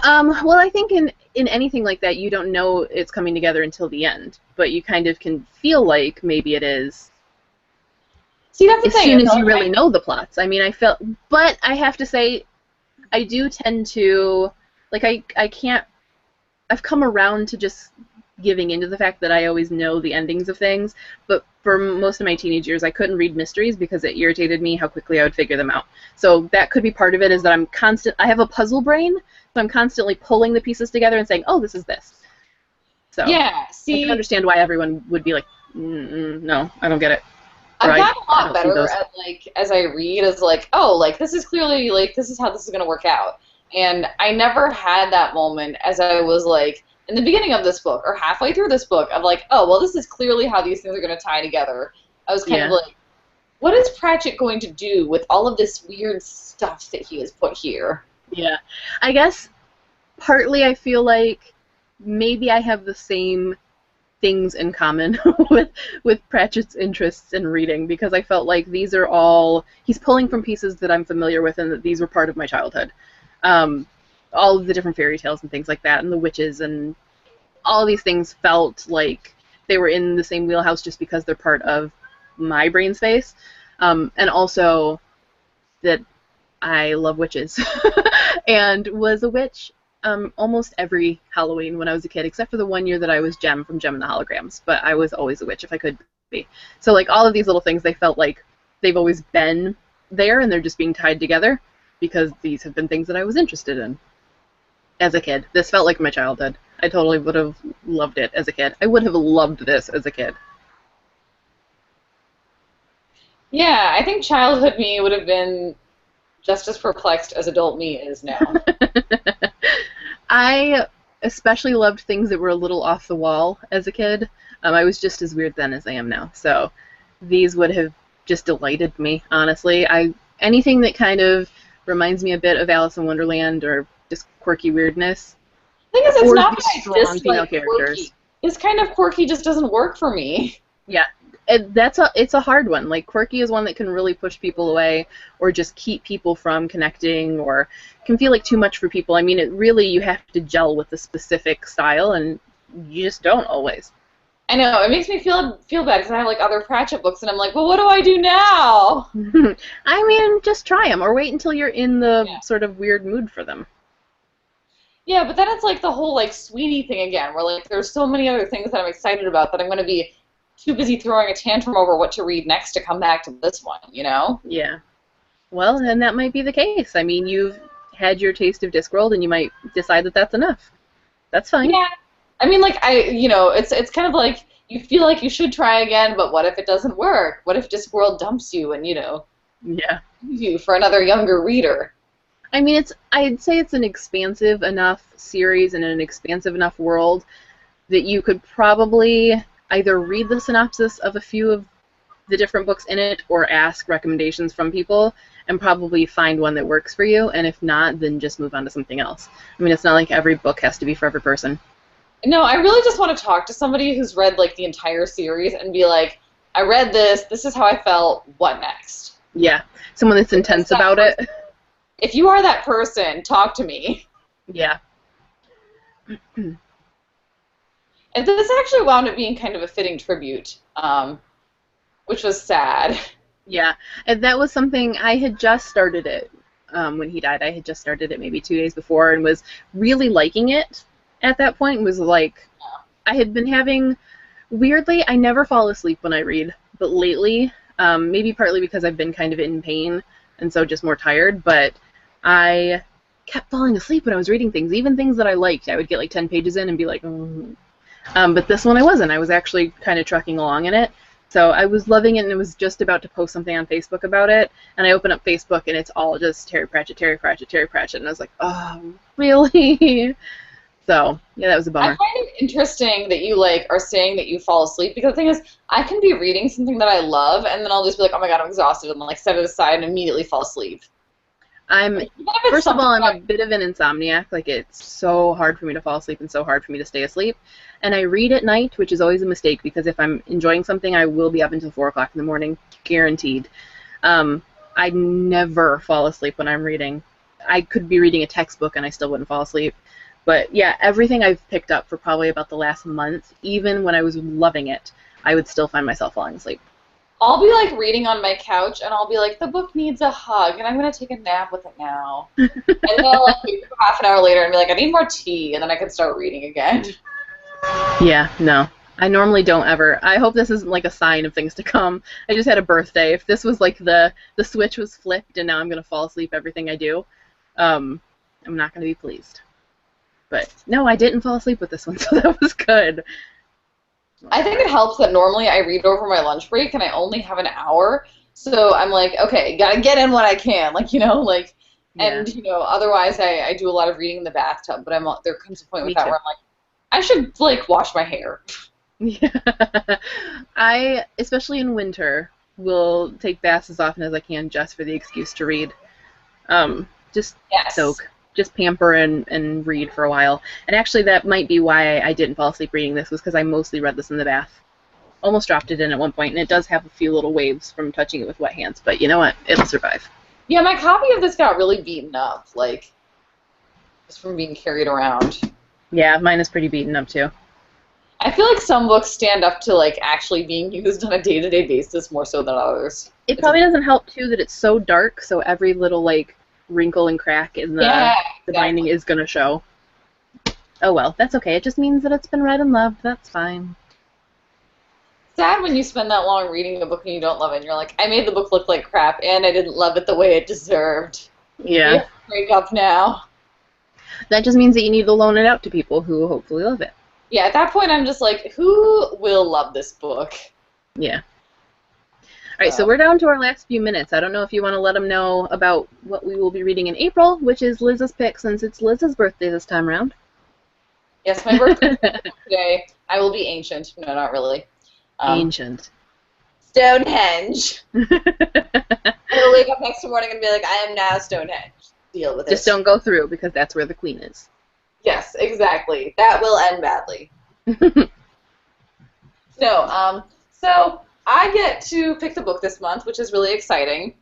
Well, I think in anything like that, you don't know it's coming together until the end, but you kind of can feel like maybe it is. See, that's the as thing. Soon as you really know the plots. I mean, but I have to say, I do tend to, like, I can't, I've come around to just giving into the fact that I always know the endings of things, but for most of my teenage years, I couldn't read mysteries because it irritated me how quickly I would figure them out. So that could be part of it, is that I have a puzzle brain, so I'm constantly pulling the pieces together and saying, oh, this is this. So yeah, see, I can understand why everyone would be like, no, I don't get it. I've gotten a lot better at, like, as I read, as like, oh, like, this is clearly, like, this is how this is going to work out. And I never had that moment as I was, like, in the beginning of this book, or halfway through this book, of like, oh, well, this is clearly how these things are going to tie together. I was kind of like, what is Pratchett going to do with all of this weird stuff that he has put here? Yeah. I guess partly I feel like maybe I have the same things in common with Pratchett's interests in reading, because I felt like these are all, he's pulling from pieces that I'm familiar with and that these were part of my childhood. All of the different fairy tales and things like that, and the witches, and all of these things felt like they were in the same wheelhouse just because they're part of my brain space. And also that I love witches and was a witch almost every Halloween when I was a kid, except for the one year that I was Jem from Jem and the Holograms, but I was always a witch if I could be. So, like, all of these little things, they felt like they've always been there, and they're just being tied together because these have been things that I was interested in as a kid. This felt like my childhood. I totally would have loved it as a kid. I would have loved this as a kid. Yeah, I think childhood me would have been just as perplexed as adult me is now. I especially loved things that were a little off the wall as a kid. I was just as weird then as I am now. So these would have just delighted me, honestly. Anything that kind of reminds me a bit of Alice in Wonderland or just quirky weirdness. The thing is, it's not strong that I female dislike characters. quirky. This kind of quirky just doesn't work for me. Yeah, it's a hard one. Like, quirky is one that can really push people away or just keep people from connecting, or can feel like too much for people. I mean, it really, you have to gel with the specific style, and you just don't always. I know, it makes me feel bad because I have, like, other Pratchett books, and I'm like, well, what do I do now? I mean, just try them, or wait until you're in the sort of weird mood for them. Yeah, but then it's like the whole, like, Sweeney thing again, where, like, there's so many other things that I'm excited about that I'm going to be too busy throwing a tantrum over what to read next to come back to this one, you know? Yeah. Well, then that might be the case. I mean, you've had your taste of Discworld, and you might decide that that's enough. That's fine. Yeah. I mean, like, it's kind of like you feel like you should try again, but what if it doesn't work? What if Discworld dumps you and, you for another younger reader? I mean, I'd say it's an expansive enough series and an expansive enough world that you could probably either read the synopsis of a few of the different books in it or ask recommendations from people, and probably find one that works for you, and if not, then just move on to something else. I mean, it's not like every book has to be for every person. No, I really just want to talk to somebody who's read like the entire series and be like, I read this is how I felt, what next? Yeah, someone that's intense about it. If you are that person, talk to me. Yeah. And this actually wound up being kind of a fitting tribute, which was sad. Yeah, and that was something, I had just started it when he died. I had just started it maybe 2 days before and was really liking it at that point. Was like, I had been having, weirdly, I never fall asleep when I read, but lately, maybe partly because I've been kind of in pain and so just more tired, but I kept falling asleep when I was reading things, even things that I liked. I would get like 10 pages in and be like, but this one I wasn't. I was actually kind of trucking along in it. So I was loving it, and I was just about to post something on Facebook about it, and I open up Facebook, and it's all just Terry Pratchett, Terry Pratchett, Terry Pratchett, and I was like, oh, really? So, yeah, that was a bummer. I find it interesting that you, like, are saying that you fall asleep, because the thing is, I can be reading something that I love, and then I'll just be like, oh my god, I'm exhausted, and, like, set it aside and immediately fall asleep. First of all, I'm a bit of an insomniac. Like, it's so hard for me to fall asleep and so hard for me to stay asleep. And I read at night, which is always a mistake, because if I'm enjoying something, I will be up until 4 o'clock in the morning, guaranteed. I never fall asleep when I'm reading. I could be reading a textbook and I still wouldn't fall asleep. But, yeah, everything I've picked up for probably about the last month, even when I was loving it, I would still find myself falling asleep. I'll be, like, reading on my couch, and I'll be like, the book needs a hug, and I'm going to take a nap with it now. And then I'll, like, wake up half an hour later and be like, I need more tea, and then I can start reading again. Yeah, no. I normally don't ever. I hope this isn't, like, a sign of things to come. I just had a birthday. If this was, like, the switch was flipped and now I'm going to fall asleep everything I do, I'm not going to be pleased. But, no, I didn't fall asleep with this one, so that was good. I think it helps that normally I read over my lunch break and I only have an hour, so I'm like, okay, gotta get in what I can, like, you know, like, and, you know, otherwise I do a lot of reading in the bathtub, but there comes a point with that where I'm like, I should, like, wash my hair. Yeah. I, especially in winter, will take baths as often as I can just for the excuse to read. Just soak. Just pamper and read for a while. And actually that might be why I didn't fall asleep reading this, was because I mostly read this in the bath. Almost dropped it in at one point, and it does have a few little waves from touching it with wet hands, but you know what? It'll survive. Yeah, my copy of this got really beaten up, like, just from being carried around. Yeah, mine is pretty beaten up too. I feel like some books stand up to, like, actually being used on a day-to-day basis more so than others. It probably doesn't help too that it's so dark, so every little, like, wrinkle and crack in the binding is going to show. Oh well, that's okay. It just means that it's been read and loved. That's fine. Sad when you spend that long reading a book and you don't love it, and you're like, I made the book look like crap, and I didn't love it the way it deserved. Yeah. We have to break up now. That just means that you need to loan it out to people who hopefully love it. Yeah, at that point I'm just like, who will love this book? Yeah. All right, so we're down to our last few minutes. I don't know if you want to let them know about what we will be reading in April, which is Liz's pick, since it's Liz's birthday this time around. Yes, my birthday today. I will be ancient. No, not really. Ancient. Stonehenge. I'll wake up next morning and be like, I am now Stonehenge. Deal with it. Just don't go through, because that's where the queen is. Yes, exactly. That will end badly. No, so I get to pick the book this month, which is really exciting.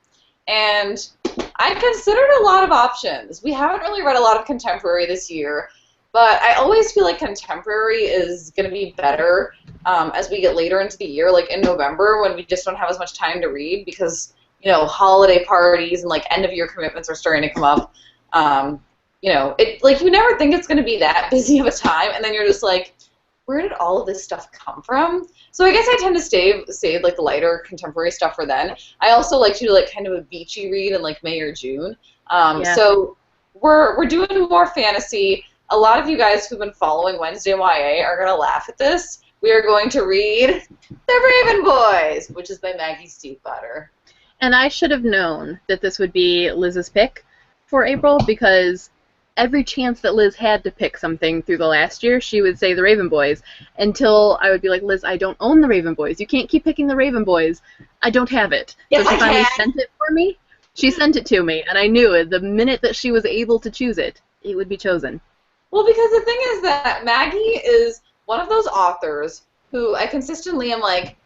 And I considered a lot of options. We haven't really read a lot of contemporary this year, but I always feel like contemporary is going to be better as we get later into the year, like in November, when we just don't have as much time to read because, you know, holiday parties and, like, end-of-year commitments are starting to come up. You know, like, you never think it's going to be that busy of a time, and then you're just like, where did all of this stuff come from? So I guess I tend to save like the lighter contemporary stuff for then. I also like to do like kind of a beachy read in like May or June. So we're doing more fantasy. A lot of you guys who've been following Wednesday YA are gonna laugh at this. We are going to read The Raven Boys, which is by Maggie Stiefvater. And I should have known that this would be Liz's pick for April, because every chance that Liz had to pick something through the last year, she would say The Raven Boys, until I would be like, Liz, I don't own The Raven Boys. You can't keep picking The Raven Boys. I don't have it. Yes, so she I finally can. sent it for me. She sent it to me, and I knew it. The minute that she was able to choose it, it would be chosen. Well, because the thing is that Maggie is one of those authors who I consistently am like,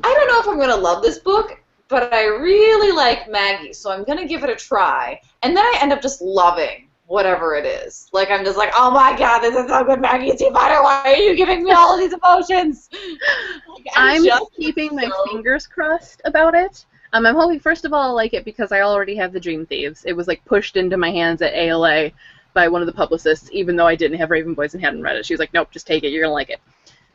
I don't know if I'm going to love this book, but I really like Maggie, so I'm going to give it a try. And then I end up just loving whatever it is. Like, I'm just like, oh my god, this is so good, Maggie T. Potter, why are you giving me all of these emotions? Like, I'm keeping my fingers crossed about it. I'm hoping, first of all, I'll like it because I already have the Dream Thieves. It was, like, pushed into my hands at ALA by one of the publicists, even though I didn't have Raven Boys and hadn't read it. She was like, nope, just take it, you're going to like it.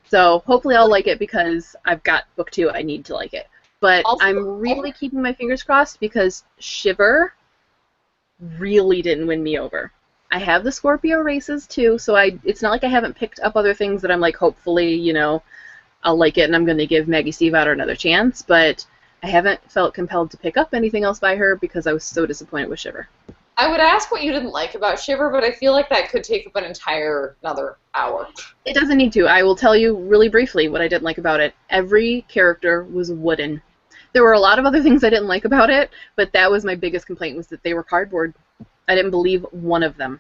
So hopefully I'll like it because I've got book 2, I need to like it. But also, I'm really keeping my fingers crossed because Shiver really didn't win me over. I have the Scorpio races too, so it's not like I haven't picked up other things that I'm like, hopefully, you know, I'll like it and I'm going to give Maggie Stiefvater another chance, but I haven't felt compelled to pick up anything else by her because I was so disappointed with Shiver. I would ask what you didn't like about Shiver, but I feel like that could take up another hour. It doesn't need to. I will tell you really briefly what I didn't like about it. Every character was wooden. There were a lot of other things I didn't like about it, but that was my biggest complaint, was that they were cardboard. I didn't believe one of them.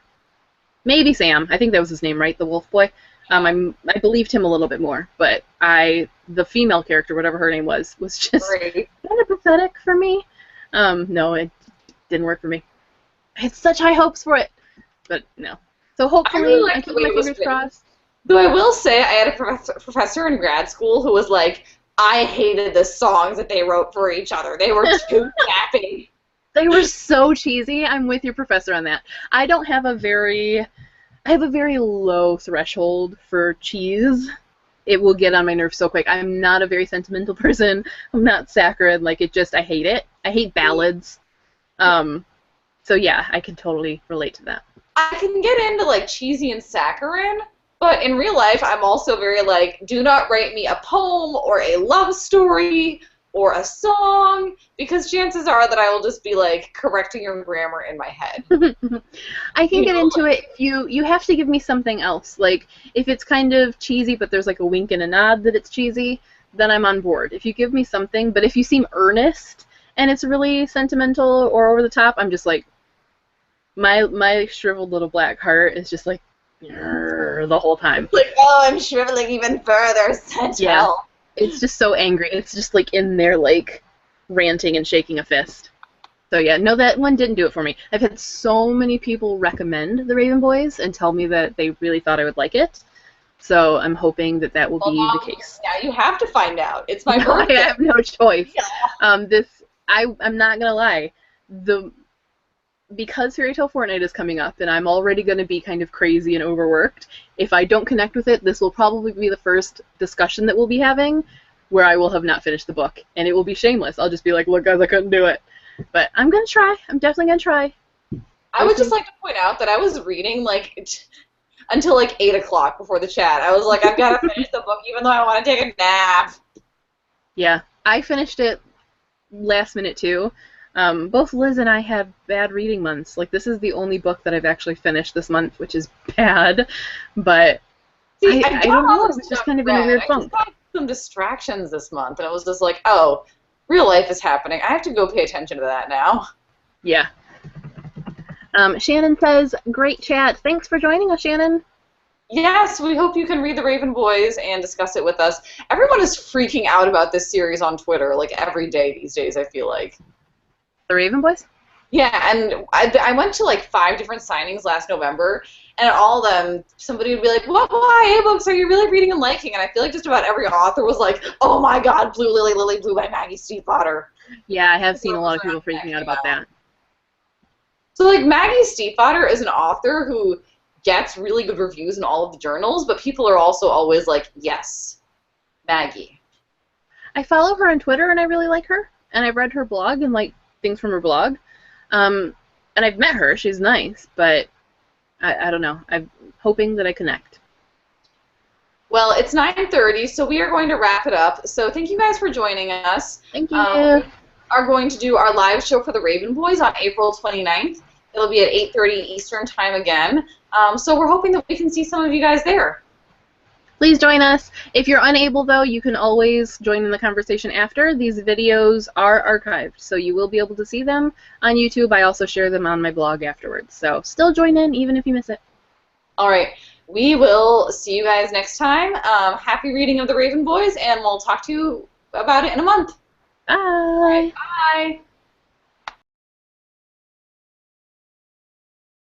Maybe Sam. I think that was his name, right? The wolf boy. I believed him a little bit more, but the female character, whatever her name was just kind of pathetic for me. No, it didn't work for me. I had such high hopes for it, but no. So hopefully, I keep my fingers crossed. Though I will say, I had a professor in grad school who was like, I hated the songs that they wrote for each other. They were too sappy. They were so cheesy. I'm with your professor on that. I have a very low threshold for cheese. It will get on my nerves so quick. I'm not a very sentimental person. I'm not saccharine. Like, I hate it. I hate ballads. So yeah, I can totally relate to that. I can get into, like, cheesy and saccharine, but in real life, I'm also very, like, do not write me a poem or a love story or a song, because chances are that I will just be, like, correcting your grammar in my head. I can get into it if you have to give me something else. Like, if it's kind of cheesy, but there's, like, a wink and a nod that it's cheesy, then I'm on board. If you give me something, but if you seem earnest and it's really sentimental or over the top, I'm just like, my shriveled little black heart is just like, the whole time. Like, oh, I'm shriveling even further, sent hell. It's just so angry. It's just like in there, like, ranting and shaking a fist. So yeah, no, that one didn't do it for me. I've had so many people recommend the Raven Boys and tell me that they really thought I would like it. So I'm hoping that will be the case. Yeah, you have to find out. It's my birthday. I have no choice. Yeah. I'm not gonna lie. Because Fairy Tale Fortnite is coming up, and I'm already going to be kind of crazy and overworked, if I don't connect with it, this will probably be the first discussion that we'll be having where I will have not finished the book, and it will be shameless. I'll just be like, look, guys, I couldn't do it. But I'm going to try. I'm definitely going to try. I would just like to point out that I was reading, like, until, like, 8 o'clock before the chat. I was like, I've got to finish the book even though I want to take a nap. Yeah, I finished it last minute, too. Both Liz and I have bad reading months. Like, this is the only book that I've actually finished this month, which is bad. But see, I don't know. It was just kind of in a weird funk. I just had some distractions this month, and it was just like, oh, real life is happening. I have to go pay attention to that now. Yeah. Shannon says, great chat. Thanks for joining us, Shannon. Yes, we hope you can read the Raven Boys and discuss it with us. Everyone is freaking out about this series on Twitter, like, every day these days, I feel like. The Raven Boys? Yeah, and I went to like 5 different signings last November, and at all of them, somebody would be like, what YA books are you really reading and liking? And I feel like just about every author was like, oh my god, Blue Lily, Lily Blue by Maggie Stiefvater. Yeah, I have seen a lot of people freaking out about that. So, like, Maggie Stiefvater is an author who gets really good reviews in all of the journals, but people are also always like, yes, Maggie. I follow her on Twitter, and I really like her, and I've read her blog and, like, things from her blog, and I've met her. She's nice, but I don't know. I'm hoping that I connect. Well, it's 9:30, so we are going to wrap it up. So thank you guys for joining us. Thank you. We are going to do our live show for the Raven Boys on April 29th. It'll be at 8:30 Eastern Time again. So we're hoping that we can see some of you guys there. Please join us. If you're unable, though, you can always join in the conversation after. These videos are archived, so you will be able to see them on YouTube. I also share them on my blog afterwards, so still join in even if you miss it. All right. We will see you guys next time. Happy reading of The Raven Boys, and we'll talk to you about it in a month. Bye. All right, bye.